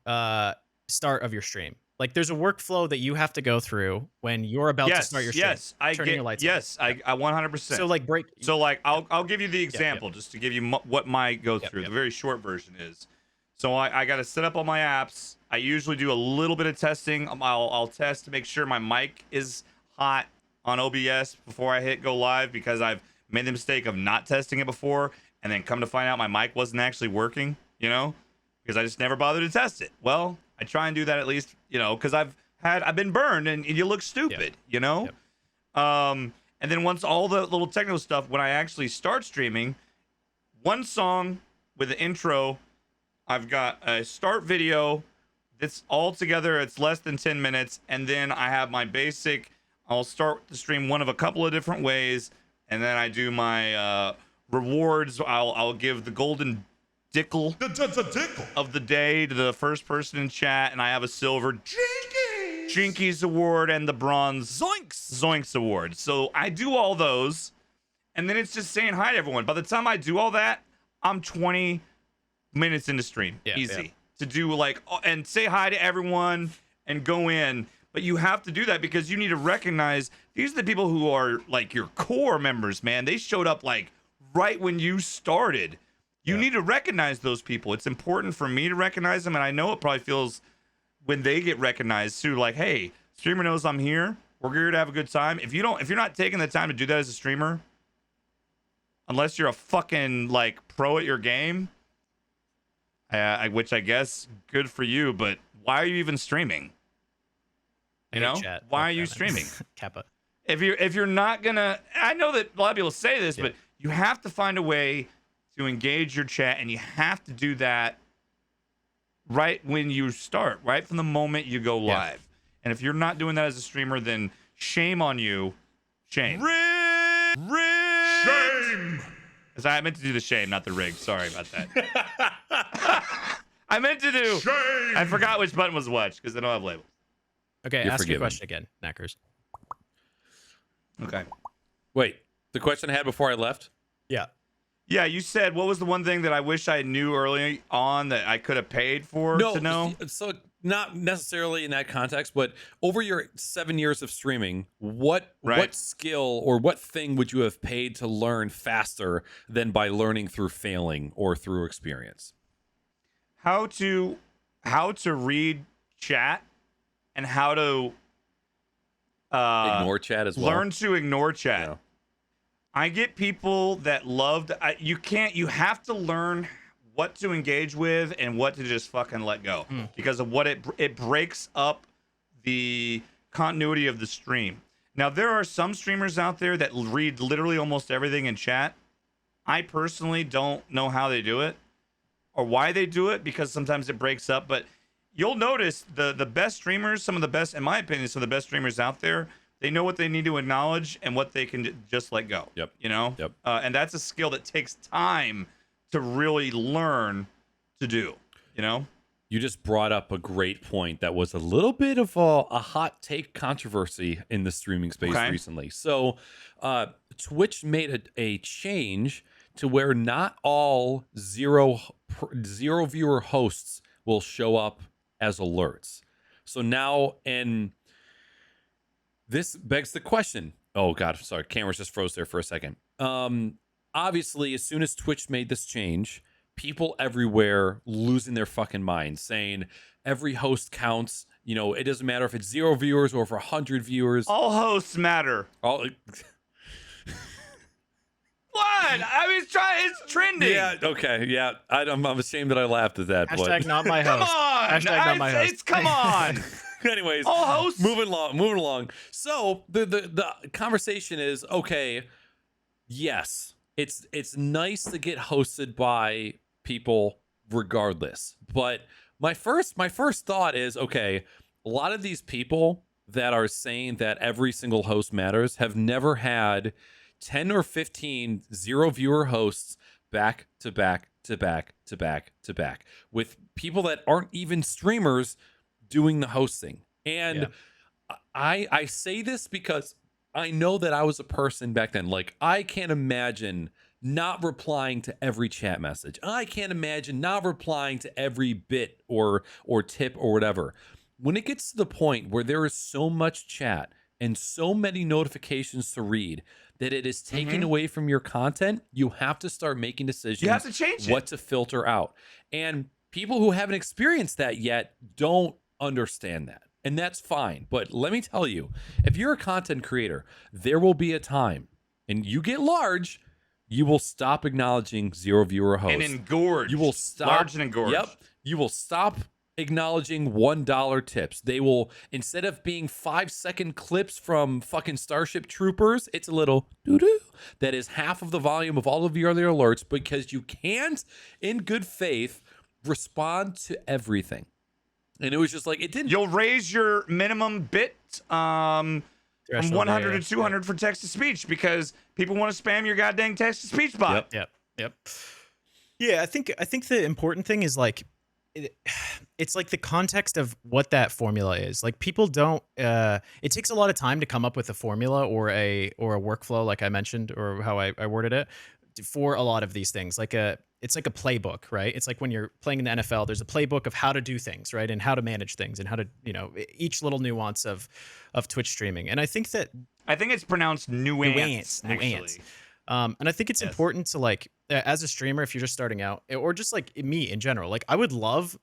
start of your stream? Like there's a workflow that you have to go through when you're about to start your stream. Yes, I turning get. your lights Yes, on. I 100%. So like break So like I'll give you the example just to give you what my go through. Yep. The very short version is, so I got to set up all my apps. I usually do a little bit of testing. I'll test to make sure my mic is hot on OBS before I hit go live, because I've made the mistake of not testing it before and then come to find out my mic wasn't actually working, you know, because I just never bothered to test it. Well, I try and do that at least, you know, because I've been burned and you look stupid, you know. And then once all the little technical stuff, when I actually start streaming, one song with the intro, I've got a start video that's all together, it's less than 10 minutes, and then I have my basic, I'll start the stream one of a couple of different ways, and then I do my rewards. I'll give the golden dickle of the day to the first person in chat, and I have a silver Jinkies award and the bronze Zoinks award. So I do all those, and then it's just saying hi to everyone. By the time I do all that, I'm 20 minutes into stream. Easy to do, like, and say hi to everyone and go in. But you have to do that because you need to recognize these are the people who are like your core members, man. They showed up like right when you started. You need to recognize those people. It's important for me to recognize them, and I know it probably feels when they get recognized too, like, hey, streamer knows I'm here. We're here to have a good time. If you're not taking the time to do that as a streamer, unless you're a fucking like pro at your game, which I guess good for you, but why are you even streaming? You know, why are you streaming? Kappa. If you're not gonna, I know that a lot of people say this, but you have to find a way to engage your chat, and you have to do that right when you start, right from the moment you go live. And if you're not doing that as a streamer, then shame on you. Shame. Shame. I meant to do the shame, not the rig. Sorry about that. I meant to do. Shame. I forgot which button was which because they don't have labels. Okay, You're ask forgiven. your question again, Knackers. Okay. Wait, the question I had before I left? Yeah. Yeah, you said what was the one thing that I wish I knew early on that I could have paid for to know? So not necessarily in that context, but over your 7 years of streaming, what skill or what thing would you have paid to learn faster than by learning through failing or through experience? How to read chat and how to ignore chat as well. Learn to ignore chat. Yeah. I get people that love you have to learn what to engage with and what to just fucking let go because of what it breaks up the continuity of the stream. Now, there are some streamers out there that read literally almost everything in chat. I personally don't know how they do it or why they do it, because sometimes it breaks up, but you'll notice the best streamers, some of the best, in my opinion, some of the best streamers out there, they know what they need to acknowledge and what they can just let go. Yep. You know? Yep. And that's a skill that takes time to really learn to do, you know? you just brought up a great point that was a little bit of a hot take controversy in the streaming space Okay. recently. So, Twitch made a change to where not all zero viewer hosts will show up as alerts. So now, and this begs the question. Oh God, sorry, cameras just froze there for a second. Obviously, as soon as Twitch made this change, people everywhere losing their fucking minds, saying every host counts. You know, it doesn't matter if it's 0 viewers or for 100 viewers. All hosts matter. All, What? I mean, it's trending. yeah, okay, yeah. I'm ashamed that I laughed at that. Hashtag But not my Come host. on. Hashtag not my host. Come on. anyways, All hosts. moving along. So the conversation is, okay, yes, it's nice to get hosted by people regardless. But my first thought is, okay, a lot of these people that are saying that every single host matters have never had 10 or 15 zero viewer hosts back to back to back to back to back with people that aren't even streamers doing the hosting. And I say this because I know that I was a person back then. Like, I can't imagine not replying to every chat message. I can't imagine not replying to every bit or tip or whatever. When it gets to the point where there is so much chat and so many notifications to read that it is taking away from your content, you have to start making decisions. You have to change what to filter out. And people who haven't experienced that yet don't understand that. And that's fine. But let me tell you, if you're a content creator, there will be a time, and you get large, you will stop acknowledging zero viewer hosts. And engorged. You will stop. Large and engorged. Yep. You will stop acknowledging $1 tips. They will, instead of being 5-second clips from fucking Starship Troopers, it's a little doo-doo that is half of the volume of all of your other alerts, because you can't, in good faith, respond to everything. And it was just like, it didn't. You'll raise your minimum bit from Threshold, 100 yeah, to 200 for text to speech because people want to spam your goddamn text to speech bot. Yep. Yeah, I think the important thing is like it's like the context of what that formula is. Like, people don't it takes a lot of time to come up with a formula or a workflow, like I mentioned, or how I worded it, for a lot of these things. Like it's like a playbook, right? It's like when you're playing in the NFL, there's a playbook of how to do things, right? And how to manage things and how to, each little nuance of Twitch streaming. And I think it's pronounced nuance. Nuance. And I think it's important to, like, as a streamer, if you're just starting out, or just like me in general, like, I would love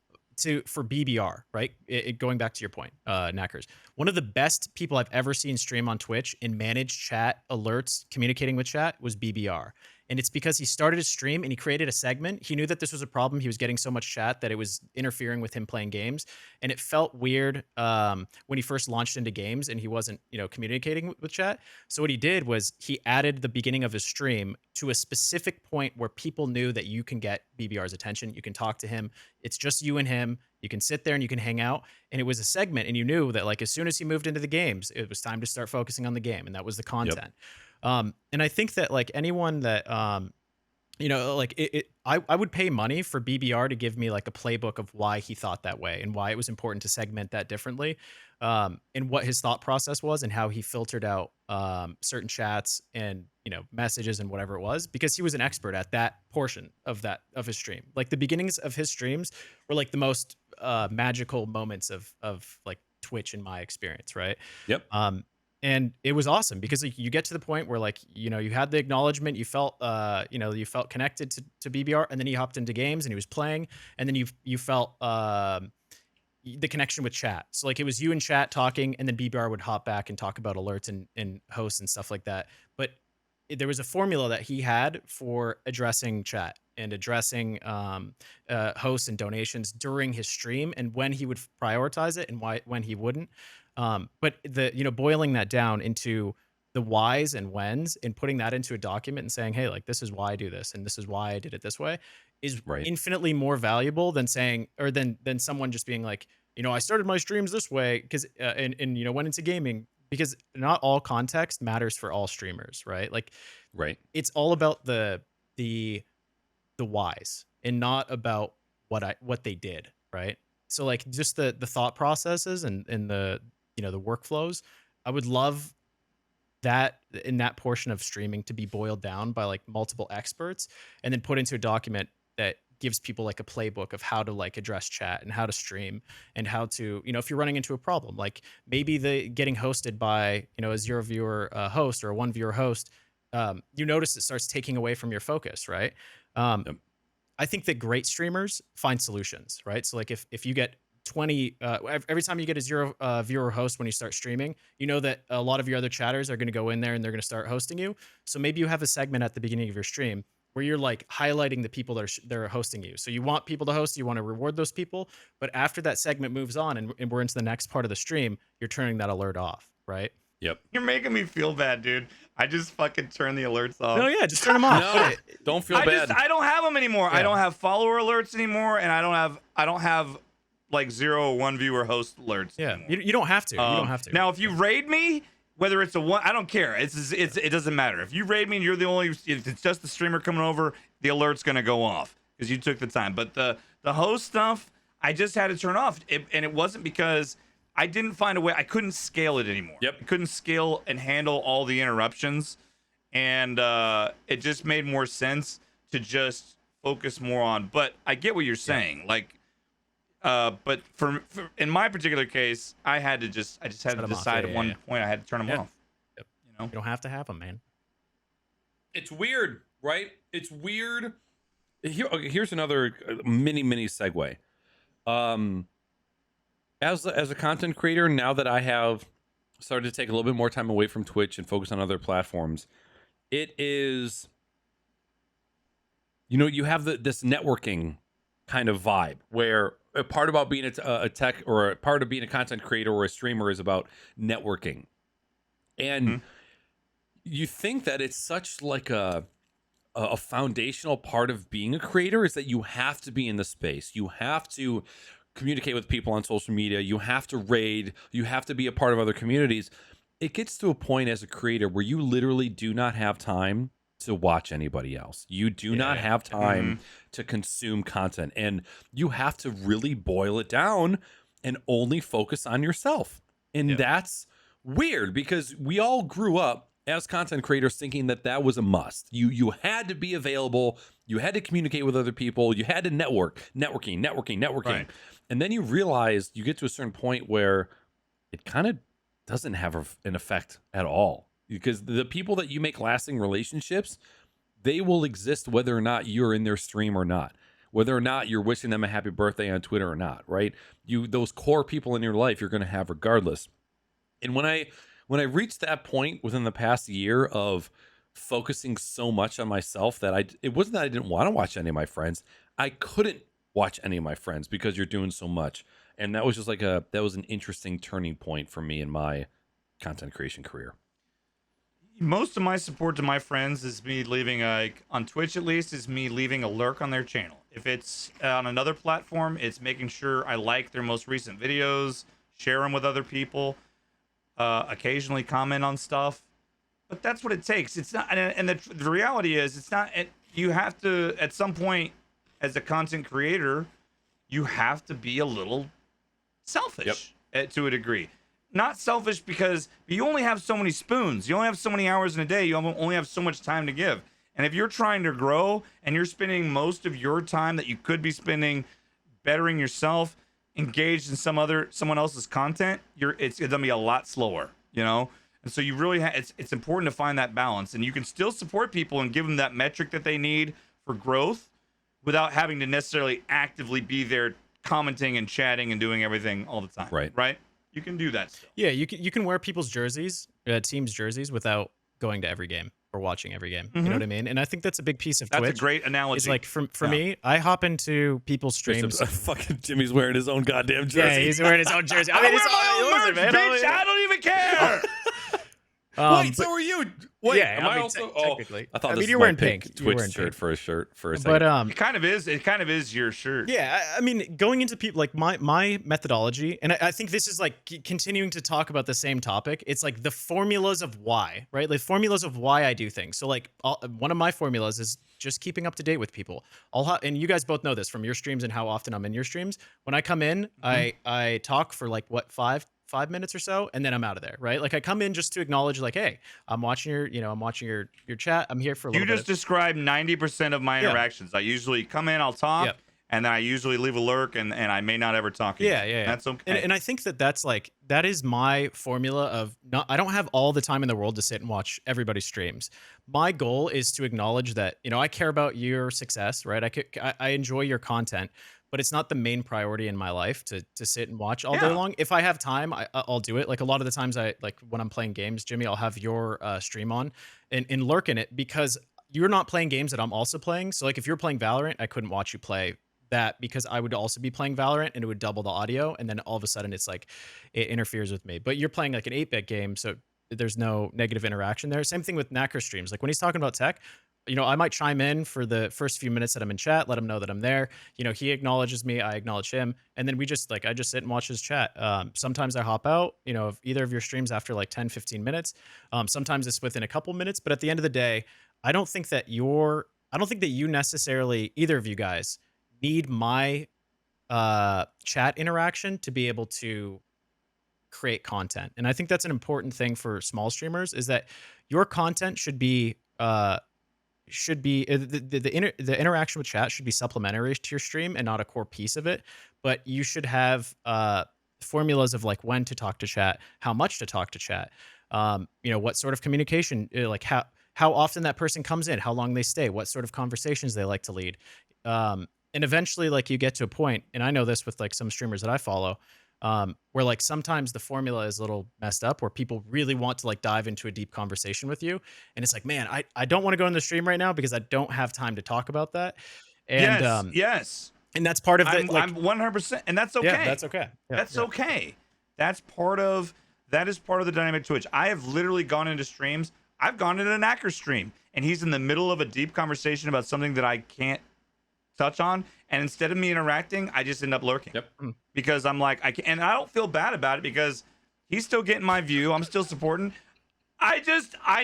for BBR, right? Going back to your point, Knackers, one of the best people I've ever seen stream on Twitch and manage chat alerts, communicating with chat, was BBR. And it's because he started his stream and he created a segment. He knew that this was a problem. He was getting so much chat that it was interfering with him playing games. And it felt weird when he first launched into games and he wasn't, communicating with chat. So what he did was he added the beginning of his stream to a specific point where people knew that you can get BBR's attention. You can talk to him. It's just you and him. You can sit there and you can hang out. And it was a segment. And you knew that, like, as soon as he moved into the games, it was time to start focusing on the game. And that was the content. Yep. And I think that, like, anyone that, I would pay money for BBR to give me, like, a playbook of why he thought that way and why it was important to segment that differently, and what his thought process was and how he filtered out certain chats and, messages and whatever it was, because he was an expert at that portion of his stream. Like, the beginnings of his streams were, like, the most magical moments of like Twitch in my experience, right? Yep. And it was awesome because, like, you get to the point where, like, you had the acknowledgement, you felt, you felt connected to BBR, and then he hopped into games and he was playing, and then you felt the connection with chat. So, like, it was you and chat talking, and then BBR would hop back and talk about alerts and hosts and stuff like that. But there was a formula that he had for addressing chat and addressing hosts and donations during his stream, and when he would prioritize it and when he wouldn't. But boiling that down into the whys and whens and putting that into a document and saying, hey, like, this is why I do this and this is why I did it this way, is infinitely more valuable than saying, or than someone just being like, I started my streams this way because and went into gaming, because not all context matters for all streamers, right? Like, it's all about the whys and not about what they did, right? So like just the thought processes and the the workflows, I would love that in that portion of streaming to be boiled down by like multiple experts and then put into a document that gives people like a playbook of how to like address chat and how to stream and how to, if you're running into a problem, like maybe the getting hosted by, a 0 viewer host or a 1 viewer host, you notice it starts taking away from your focus, right? Yep. I think that great streamers find solutions, right? So like if you get 20 every time you get a 0 viewer host when you start streaming, you know that a lot of your other chatters are going to go in there and they're going to start hosting you. So maybe you have a segment at the beginning of your stream where you're like highlighting the people that are hosting you. So you want people to host, you want to reward those people, but after that segment moves on and we're into the next part of the stream, you're turning that alert off, right? Yep. You're making me feel bad, dude. I just fucking turn the alerts off. No, yeah, just turn them off. No, don't feel bad. I don't have them anymore. Yeah. I don't have follower alerts anymore, and I don't have like 0 or 1 viewer host alerts. Yeah, anymore. you don't have to. You don't have to. Now, if you raid me, whether it's a one, I don't care. It doesn't matter. If you raid me and you're the only, if it's just the streamer coming over, the alert's gonna go off because you took the time. But the host stuff, I just had to turn off, and it wasn't because I didn't find a way. I couldn't scale it anymore. Yep. I couldn't scale and handle all the interruptions, and it just made more sense to just focus more on. But I get what you're saying, like. But for in my particular case, I just had to decide at one point I had to turn them off. Yep. You know, You don't have to have them, man. It's weird, right? It's weird. Here's another mini segue. As a content creator, now that I have started to take a little bit more time away from Twitch and focus on other platforms, it is, you have this networking kind of vibe where a part about being a tech or a part of being a content creator or a streamer is about networking. And you think that it's such like a foundational part of being a creator is that you have to be in the space. You have to communicate with people on social media. You have to raid. You have to be a part of other communities. It gets to a point as a creator where you literally do not have time to watch anybody else. You do not have time to consume content, and you have to really boil it down and only focus on yourself. And that's weird because we all grew up as content creators thinking that was a must. You had to be available, you had to communicate with other people, you had to networking. Right. And then you realize you get to a certain point where it kind of doesn't have an effect at all. Because the people that you make lasting relationships, they will exist whether or not you're in their stream or not, whether or not you're wishing them a happy birthday on Twitter or not, right? Those core people in your life you're going to have regardless. And when I reached that point within the past year of focusing so much on myself that it wasn't that I didn't want to watch any of my friends, I couldn't watch any of my friends because you're doing so much. And that was just that was an interesting turning point for me in my content creation career. Most of my support to my friends is me leaving on Twitch, at least, is me leaving a lurk on their channel. If it's on another platform, it's making sure I like their most recent videos, share them with other people, occasionally comment on stuff. But that's what it takes. It's not, and the reality is, it's not. You have to, at some point, as a content creator, you have to be a little selfish to a degree. Not selfish because you only have so many spoons. You only have so many hours in a day. You only have so much time to give. And if you're trying to grow and you're spending most of your time that you could be spending bettering yourself, engaged in someone else's content, it's gonna be a lot slower, And so you really it's important to find that balance. And you can still support people and give them that metric that they need for growth without having to necessarily actively be there commenting and chatting and doing everything all the time. Right? You can do that still. Yeah, you can wear people's jerseys, teams' jerseys, without going to every game or watching every game. You know what I mean? And I think that's a big piece of Twitch. That's a great analogy. It's like for me, I hop into people's streams. Fucking Jimmy's wearing his own goddamn jersey. Yeah, he's wearing his own jersey. I wear my own merch, bitch. I don't even care. Wait, But so are you? Wait, yeah, am I, mean, also? technically. I thought I this mean, was you're my wearing pink pink. You're Twitch wearing shirt pink. for a second. But It kind of is your shirt. yeah, I mean, going into people like my methodology, and I think this is like continuing to talk about the same topic. It's like the formulas of why, right? Like formulas of why I do things. So like one of my formulas is just keeping up to date with people. And you guys both know this from your streams and how often I'm in your streams. When I come in, I talk for like what 5 minutes or so, and then I'm out of there, right? Like I come in just to acknowledge, like, hey, I'm watching your chat. I'm here for a You little just bit. described 90% of my Yeah. interactions. I usually come in, I'll talk, Yep. and then I usually leave a lurk, and I may not ever talk again. Yeah. That's okay. And I think that is my formula of not. I don't have all the time in the world to sit and watch everybody's streams. My goal is to acknowledge that I care about your success, right? I enjoy your content, but it's not the main priority in my life to sit and watch all day Yeah. long. If I have time, I'll do it. Like a lot of the times, when I'm playing games, Jimmy, I'll have your stream on and lurk in it because you're not playing games that I'm also playing. So like if you're playing Valorant, I couldn't watch you play that because I would also be playing Valorant and it would double the audio, and then all of a sudden it's like it interferes with me. But you're playing like an 8-bit game, so there's no negative interaction there. Same thing with Knacker streams. Like when he's talking about tech, I might chime in for the first few minutes that I'm in chat, let him know that I'm there. He acknowledges me, I acknowledge him, and then I just sit and watch his chat. Sometimes I hop out, of either of your streams after like 10, 15 minutes. Sometimes it's within a couple minutes, but at the end of the day, I don't think that you necessarily, either of you guys, need my chat interaction to be able to create content. And I think that's an important thing for small streamers is that your content should be the interaction with chat should be supplementary to your stream and not a core piece of it. But you should have formulas of like when to talk to chat, how much to talk to chat, what sort of communication, like how often that person comes in, how long they stay, what sort of conversations they like to lead. And eventually, like, you get to a point, and I know this with like some streamers that I follow, where like sometimes the formula is a little messed up, where people really want to like dive into a deep conversation with you, and it's like, man, I don't want to go in the stream right now because I don't have time to talk about that. And Yes. and that's part of the I'm 100%, and that's okay. Yeah, that's okay. Yeah, That's yeah. okay. That is part of the dynamic Twitch. I have literally gone into streams. I've gone into an Knacker stream, and he's in the middle of a deep conversation about something that I can't touch on, and instead of me interacting, I just end up lurking. Yep. Because I'm like, and I don't feel bad about it because he's still getting my view. I'm still supporting. I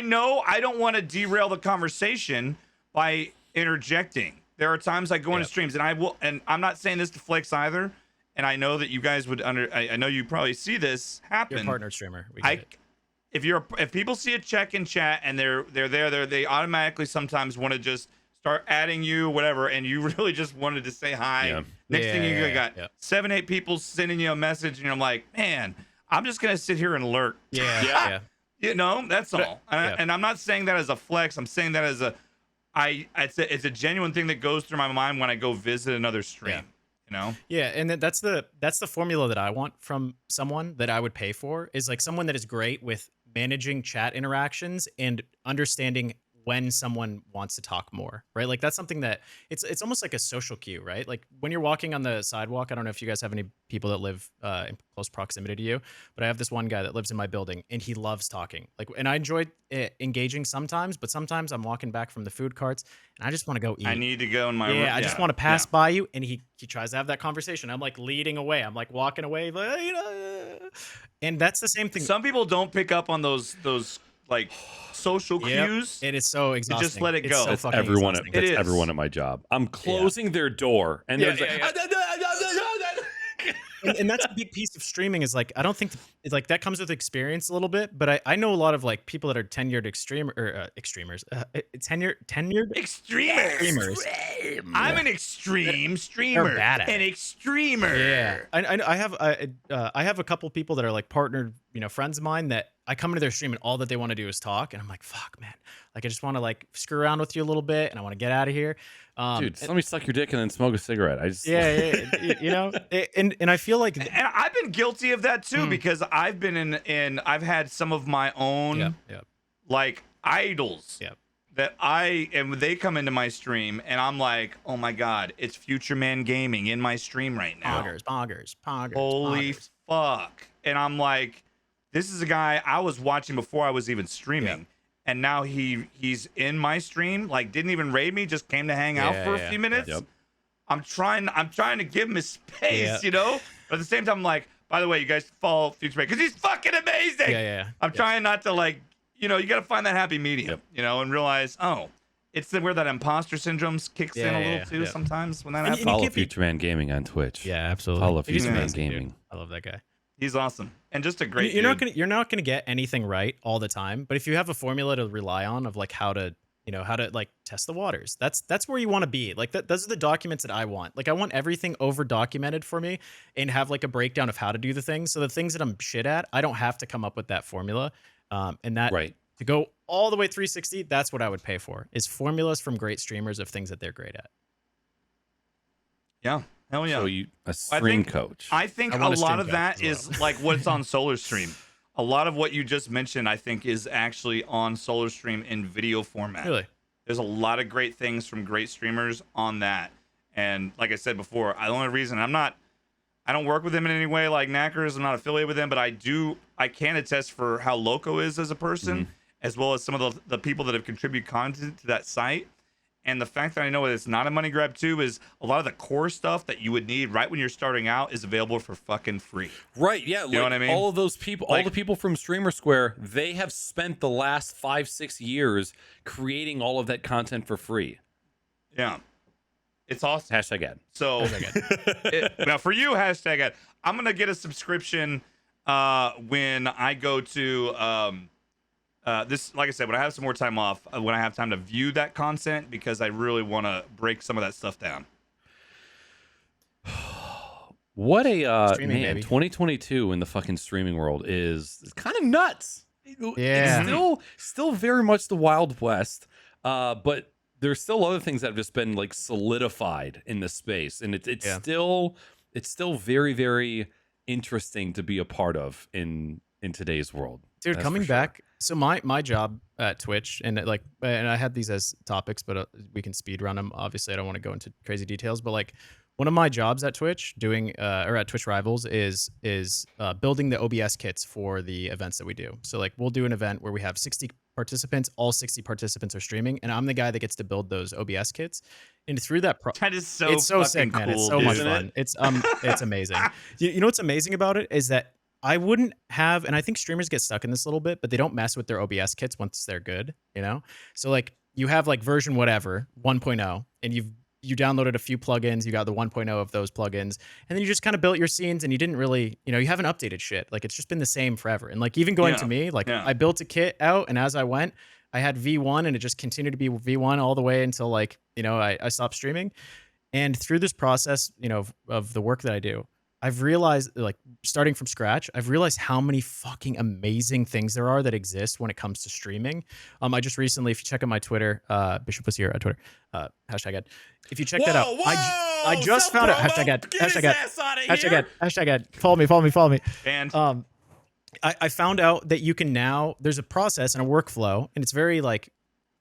know I don't want to derail the conversation by interjecting. There are times I go into streams, and I'm not saying this to flex either. And I know that you guys would I know you probably see this happen. You're a partner streamer. We get it. If people see a check in chat and they're there, they automatically sometimes want to just start adding you, whatever, and you really just wanted to say hi. Yeah. Next thing you got yeah. 7-8 people sending you a message, and I'm like, man, I'm just gonna sit here and lurk. Yeah. That's all. Yeah. And I'm not saying that as a flex. I'm saying that as it's a genuine thing that goes through my mind when I go visit another stream. Yeah, and that's the formula that I want from someone that I would pay for, is like someone that is great with managing chat interactions and understanding when someone wants to talk more, right? Like that's something that it's almost like a social cue, right? Like when you're walking on the sidewalk, I don't know if you guys have any people that live in close proximity to you, but I have this one guy that lives in my building and he loves talking. Like, and I enjoy engaging sometimes, but sometimes I'm walking back from the food carts and I just want to go eat. I need to go in my room. I just want to pass by you, and he tries to have that conversation. I'm like leading away. I'm like walking away, like, and that's the same thing. Some people don't pick up on those like social cues. It is so exhausting. Just let it go. So That's fucking everyone. exhausting. That's is. everyone at my job. I'm closing their door, and Yeah, they're yeah, and that's a big piece of streaming, is like, I don't think it's like that comes with experience a little bit, but I know a lot of like people that are tenured extremers, tenured Extremers. I'm an extreme streamer. They're bad at An it. extremer. Yeah, I have a couple people that are like partnered, friends of mine, that I come into their stream and all that they want to do is talk, and I'm like, fuck, man, like I just want to like screw around with you a little bit, and I want to get out of here. Dude, just let me suck your dick and then smoke a cigarette. I just and I feel like And I've been guilty of that too, because I've been in I've had some of my own like idols that and they come into my stream and I'm like, oh my god, it's Future Man Gaming in my stream right now. poggers. Holy fuck. And I'm like, This is a guy I was watching before I was even streaming. And now he's in my stream, like didn't even raid me, just came to hang out for a few minutes. Yep. I'm trying to give him his space, you know? But at the same time, I'm like, by the way, you guys follow Future because he's fucking amazing. I'm trying not to like, you know, you got to find that happy medium, you know, and realize, oh, it's where that imposter syndrome kicks in a little too sometimes when that happens. Follow Future Man Gaming on Twitch. Yeah, absolutely. Follow He's Future Man amazing, Gaming. dude. I love that guy. He's awesome and just a great. You're not gonna get anything right all the time, but if you have a formula to rely on of like how to like test the waters, that's where you want to be. Like those are the documents that I want. Like I want everything over documented for me and have like a breakdown of how to do the things. So the things that I'm shit at, I don't have to come up with that formula. And that to go all the way 360, that's what I would pay for, is formulas from great streamers of things that they're great at. Yeah. Hell yeah. So a stream coach. I think a lot of that is like what's on SolarStream. A lot of what you just mentioned, I think, is actually on SolarStream in video format. Really? There's a lot of great things from great streamers on that. And like I said before, the only reason I don't work with him in any way like Knackers. I'm not affiliated with him, but I can attest for how Loco is as a person, as well as some of the people that have contributed content to that site. And the fact that I know it's not a money grab too is a lot of the core stuff that you would need right when you're starting out is available for fucking free. Right. Yeah. You know what I mean? All of those people, all the people from Streamer Square, they have spent the last 5-6 years creating all of that content for free. Yeah. It's awesome. Hashtag ad. So now for you, hashtag ad. I'm going to get a subscription when I go to this, like I said, when I have some more time off, when I have time to view that content, because I really want to break some of that stuff down. What a Streaming, man! baby. 2022 in the fucking streaming world is kind of nuts. Yeah. It's still very much the Wild West, but there's still other things that have just been like solidified in the space, and it's still very, very interesting to be a part of in today's world. Dude, coming back. So my job at Twitch, and I had these as topics, but we can speed run them. Obviously, I don't want to go into crazy details, but like one of my jobs at Twitch or at Twitch Rivals is building the OBS kits for the events that we do. So like we'll do an event where we have 60 participants, all 60 participants are streaming, and I'm the guy that gets to build those OBS kits. And through that that is so it's so sick, cool, man. It's so much fun. It's amazing. You know what's amazing about it is that I wouldn't have, and I think streamers get stuck in this a little bit, but they don't mess with their OBS kits once they're good, you know? So like you have like version whatever, 1.0, and you downloaded a few plugins, you got the 1.0 of those plugins, and then you just kind of built your scenes and you didn't really, you haven't updated shit. Like it's just been the same forever. And like even going to me, like I built a kit out, and as I went, I had V1 and it just continued to be V1 all the way until like, I stopped streaming. And through this process, of the work that I do, I've realized, like, starting from scratch, I've realized how many fucking amazing things there are that exist when it comes to streaming. I just recently, if you check out my Twitter, Bishop was here on Twitter, hashtag ad. If you check that out, I just found out, hashtag ad, hashtag ad, follow me. And I found out that you can now, there's a process and a workflow, and it's very like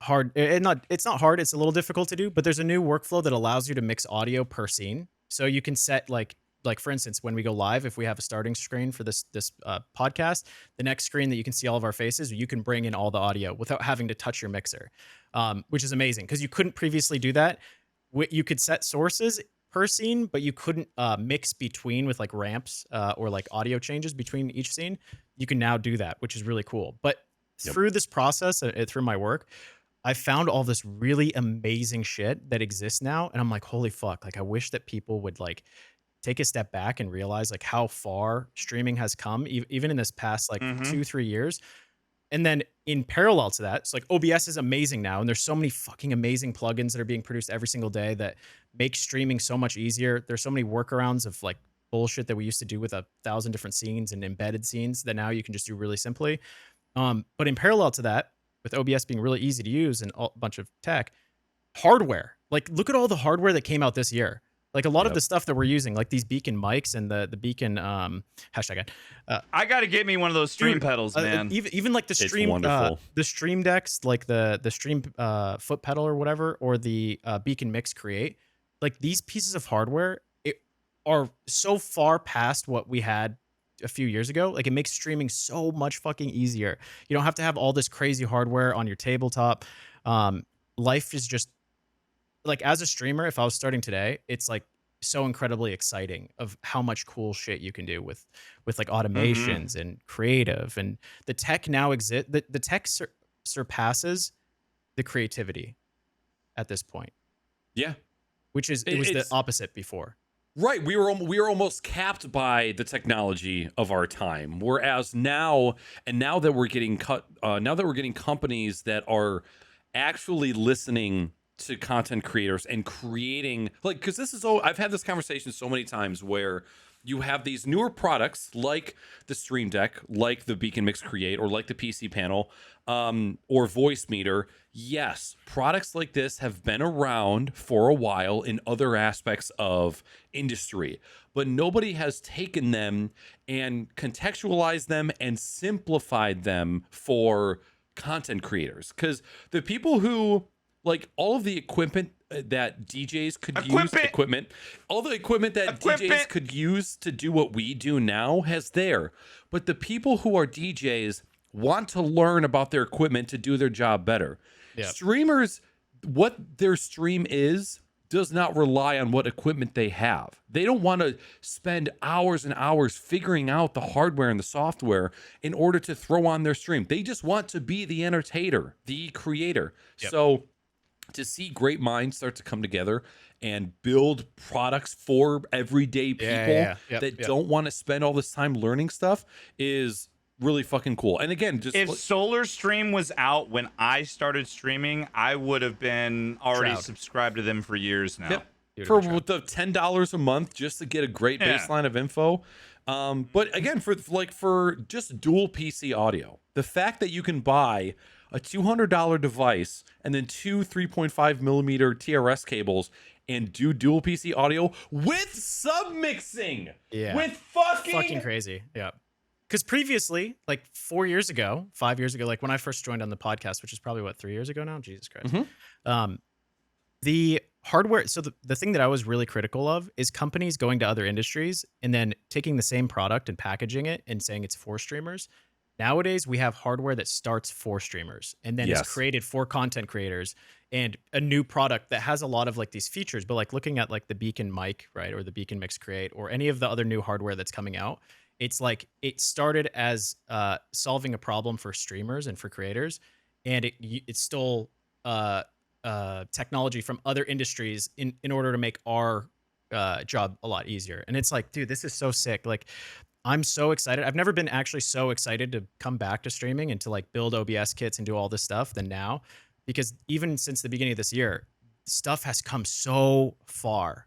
hard. It's not hard. It's a little difficult to do, but there's a new workflow that allows you to mix audio per scene. So you can set like for instance, when we go live, if we have a starting screen for this podcast, the next screen that you can see all of our faces, you can bring in all the audio without having to touch your mixer, which is amazing because you couldn't previously do that. You could set sources per scene, but you couldn't mix between with like ramps or like audio changes between each scene. You can now do that, which is really cool. But through this process, through my work, I found all this really amazing shit that exists now. And I'm like, holy fuck. Like, I wish that people would like take a step back and realize like how far streaming has come, even in this past like 2-3 years. And then in parallel to that, it's like OBS is amazing now. And there's so many fucking amazing plugins that are being produced every single day that make streaming so much easier. There's so many workarounds of like bullshit that we used to do with 1,000 different scenes and embedded scenes that now you can just do really simply. But in parallel to that, with OBS being really easy to use and a bunch of tech, hardware, like look at all the hardware that came out this year. Like a lot of the stuff that we're using, like these Beacon mics and the Beacon hashtag. I got to get me one of those stream pedals, man. Even like the stream decks, like the stream foot pedal or whatever, or the Beacon Mix Create. Like these pieces of hardware are so far past what we had a few years ago, like it makes streaming so much fucking easier. You don't have to have all this crazy hardware on your tabletop. Life is just like, as a streamer, if I was starting today, it's like so incredibly exciting of how much cool shit you can do with like Mm-hmm. automations and creative, and the tech now exist. The tech surpasses the creativity at this point, Yeah. which is it was the It's opposite before. right. We were almost capped by the technology of our time. Whereas now, and now that we're getting now that we're getting companies that are actually listening to content creators and creating, like, because this is I've had this conversation so many times where you have these newer products like the Stream Deck, like the Beacon Mix Create, or like the PC panel, or Voice Meter. Yes, products like this have been around for a while in other aspects of industry, but nobody has taken them and contextualized them and simplified them for content creators. Because the people who, like, all of the equipment that DJs could use, all the equipment that DJs could use to do what we do now has there. But the people who are DJs want to learn about their equipment to do their job better. Yeah. Streamers, what their stream is does not rely on what equipment they have. They don't want to spend hours and hours figuring out the hardware and the software in order to throw on their stream. They just want to be the entertainer, the creator. Yep. So to see great minds start to come together and build products for everyday people that don't want to spend all this time learning stuff is really fucking cool. And again, just if Solar Stream was out when I started streaming, I would have been already subscribed to them for years now. Yep. For the $10 a month just to get a great baseline of info. But again, for just dual PC audio, the fact that you can buy a $200 device and then two 3.5 millimeter TRS cables and do dual PC audio with submixing, with fucking crazy. Yeah. Because previously, like 5 years ago, like when I first joined on the podcast, which is probably what, 3 years ago now? Jesus Christ. The hardware. So the thing that I was really critical of is companies going to other industries and then taking the same product and packaging it and saying it's for streamers. Nowadays, we have hardware that starts for streamers and then is created for content creators, and a new product that has a lot of like these features. But like looking at like the Beacon mic, right, or the Beacon Mix Create, or any of the other new hardware that's coming out, it's like it started as solving a problem for streamers and for creators, and it stole technology from other industries in order to make our job a lot easier. And it's like, dude, this is so sick. Like, I'm so excited. I've never been actually so excited to come back to streaming and to like build OBS kits and do all this stuff than now, because even since the beginning of this year, stuff has come so far.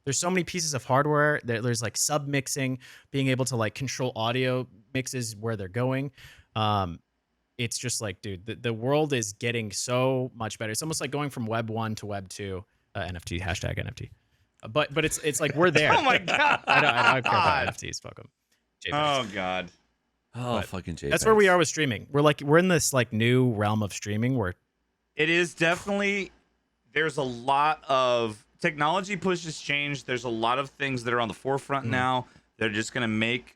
There's so many pieces of hardware. There's like sub mixing, being able to like control audio mixes where they're going. It's just like, dude, the world is getting so much better. It's almost like going from Web 1 to Web 2. NFT, hashtag NFT. But it's like we're there. Oh my god! I don't care about NFTs. Fuck them. Oh god. Oh, fucking JPEGs. That's where we are with streaming. We're in this like new realm of streaming where it is definitely, there's a lot of technology pushes change. There's a lot of things that are on the forefront now. They're just gonna make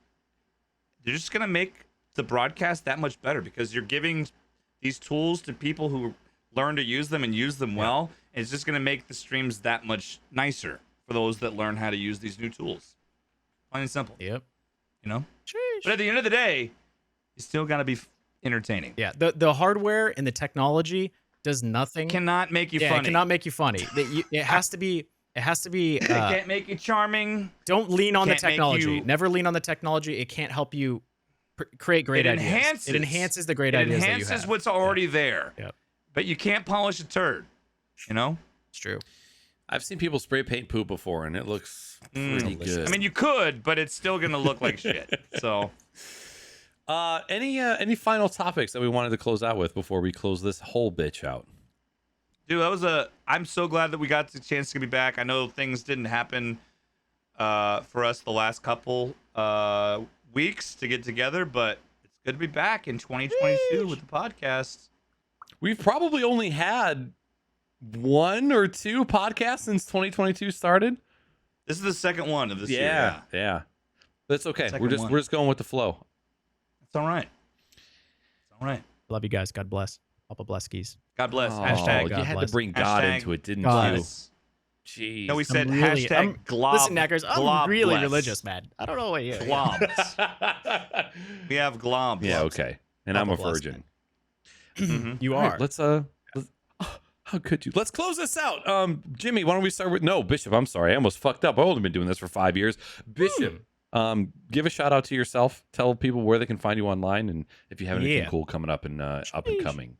the broadcast that much better, because you're giving these tools to people who learn to use them and use them well. And it's just gonna make the streams that much nicer for those that learn how to use these new tools. Plain and simple. Yep. You know? Sheesh. But at the end of the day, you still got to be entertaining. Yeah. The hardware and the technology does nothing. Cannot make you funny. It cannot make you funny. It has to be. It has to be. It can't make you charming. Don't lean on the technology. Never lean on the technology. It can't help you create great ideas. It enhances the great ideas that you have. It enhances what's already there. Yep. But you can't polish a turd. You know? It's true. I've seen people spray paint poop before, and it looks pretty good. I mean, you could, but it's still gonna look like shit. So, any final topics that we wanted to close out with before we close this whole bitch out? dude, I'm so glad that we got the chance to be back. I know things didn't happen for us the last couple weeks to get together, but it's good to be back in 2022 with the podcast. We've probably only had 1 or 2 podcasts since 2022 started. This is the second one of this year. Yeah. That's okay. Second one. We're just going with the flow. It's all right. It's all right. Love you guys. God bless. Papa Bleskies. God bless. Oh, Hashtag. God you had bless. to bring God Hashtag into it, didn't God. you? Bless. Jeez. No, we said really- hashtag glob. Listen, Knackers, I'm glob really bless. religious, man. I don't know what you. Globs. We have globs. Yeah, okay. And I'm a Papa bless, virgin. Mhm. You All are. right, let's oh, how could you? Let's close this out. Jimmy, why don't we start with Bishop, I'm sorry. I almost fucked up. I've only been doing this for 5 years. Bishop, give a shout out to yourself. Tell people where they can find you online and if you have anything cool coming up and up and coming.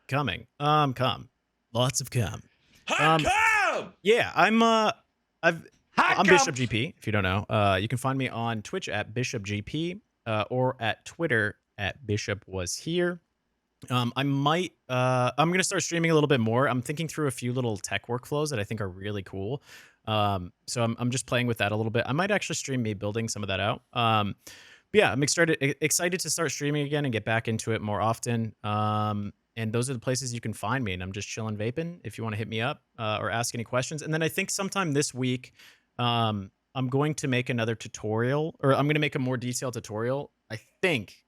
Coming. Come. Lots of come. Come! Yeah, I'm Hi, I'm come. BishopGP, if you don't know. You can find me on Twitch at BishopGP or at Twitter at BishopWasHere. I'm gonna start streaming a little bit more. I'm thinking through a few little tech workflows that I think are really cool. So I'm just playing with that a little bit. I might actually stream me building some of that out. But yeah, I'm excited to start streaming again and get back into it more often. And those are the places you can find me. And I'm just chilling vaping if you want to hit me up or ask any questions. And then I think sometime this week, I'm going to make another tutorial, or I'm going to make a more detailed tutorial, I think,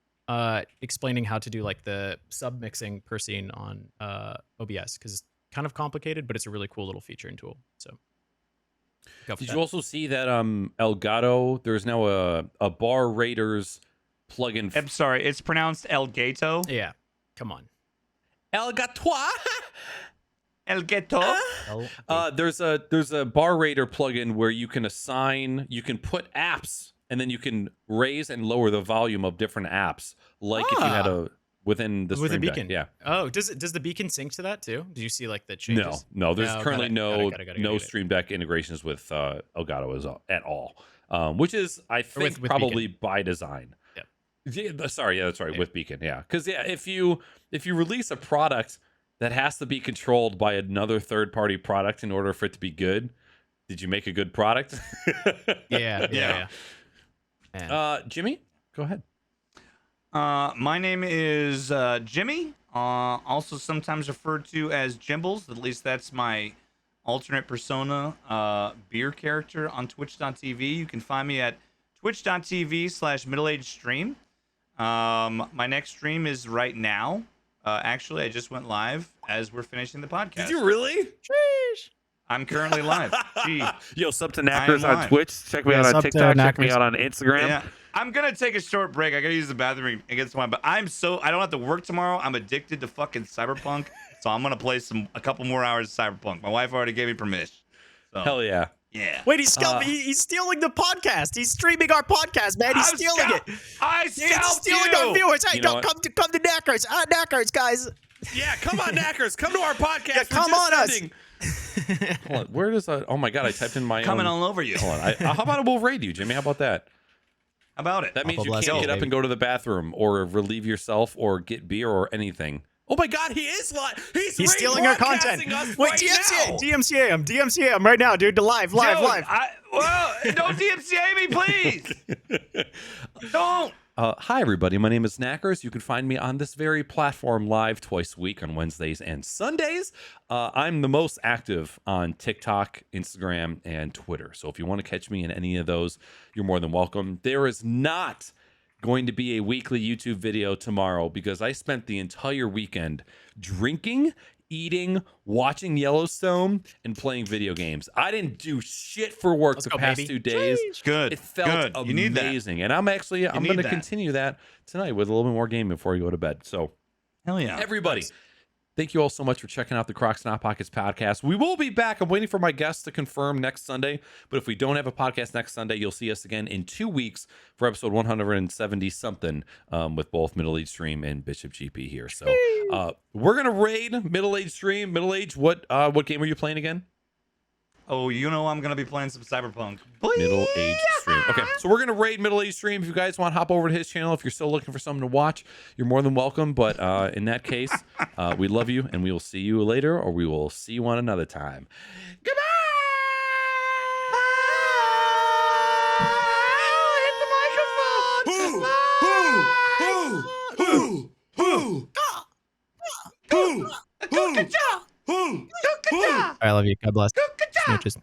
explaining how to do like the sub mixing per scene on OBS, because it's kind of complicated, but it's a really cool little feature and tool. So Did you also see that Elgato, there's now a Bar Raiders plugin? I'm sorry, it's pronounced Elgato. Yeah, come on. Elgato. Elgato. There's a Bar Raider plugin where you can put apps and then you can raise and lower the volume of different apps, like if you had within the with a Stream Deck. beacon. Yeah. Oh, does the beacon sync to that too? Do you see like the changes? No. There's No, currently got it. no Stream Deck integrations with Elgato at all, which is I think with probably by design. Yep. Yeah, sorry, that's right. With Beacon, yeah, because if you release a product that has to be controlled by another third-party product in order for it to be good, did you make a good product? Yeah. Man. Jimmy, go ahead. My name is Jimmy, also sometimes referred to as Jimbles. At least that's my alternate persona beer character on twitch.tv. You can find me at twitch.tv/MiddleAgedStream. My next stream is right now. Actually, I just went live as we're finishing the podcast. Did you really? I'm currently live. Gee. Yo, sub to I am Knackers on live. Twitch. Check me out on sub to TikTok. Check me Knackers. out on Instagram. Yeah. I'm gonna take a short break. I gotta use the bathroom and get some wine. But I don't have to work tomorrow. I'm addicted to fucking Cyberpunk, so I'm gonna play a couple more hours of Cyberpunk. My wife already gave me permission. So, Hell yeah. yeah. Wait, he's stealing the podcast. He's streaming our podcast, man. He's stealing it. He's He's stealing our viewers. Hey, You know come to Knackers. Knackers, guys. Yeah, come on, Knackers. Come to our podcast. Yeah, come We're just on us. ending. Hold on. Where does oh my god, I typed in my Coming own. all over you. Hold on. How about we'll raid you, Jimmy? How about that? How about it? That means Papa you bless can't you, get up baby. and go to the bathroom or relieve yourself or get beer or anything. Oh my god, he is live. He's stealing our content. rebroadcasting us Wait, right DMCA him. DMCA him right now, dude. Live. Dude, don't DMCA me, please. Don't. Hi, everybody. My name is Knackers. You can find me on this very platform live twice a week on Wednesdays and Sundays. I'm the most active on TikTok, Instagram, and Twitter. So if you want to catch me in any of those, you're more than welcome. There is not going to be a weekly YouTube video tomorrow because I spent the entire weekend drinking, eating, watching Yellowstone, and playing video games. I didn't do shit for work the past baby. 2 days. Good. It felt Good. amazing. You need that. And I'm going need to that. continue that tonight with a little bit more gaming before we go to bed. So Hell yeah. everybody, thank you all so much for checking out the Crocs Not Pockets podcast. We will be back. I'm waiting for my guests to confirm next Sunday. But if we don't have a podcast next Sunday, you'll see us again in 2 weeks for episode 170 something with both MiddleAgedStream and BishopGP here. So we're gonna raid MiddleAgedStream. MiddleAge, what game are you playing again? Oh, you know I'm gonna be playing some Cyberpunk. MiddleAgedStream. Okay, so we're gonna raid MiddleAgedStream. If you guys want to hop over to his channel, if you're still looking for something to watch, you're more than welcome. But in that case, we love you, and we will see you later, or we will see you on another time. Goodbye. I love you. God bless. Smooches.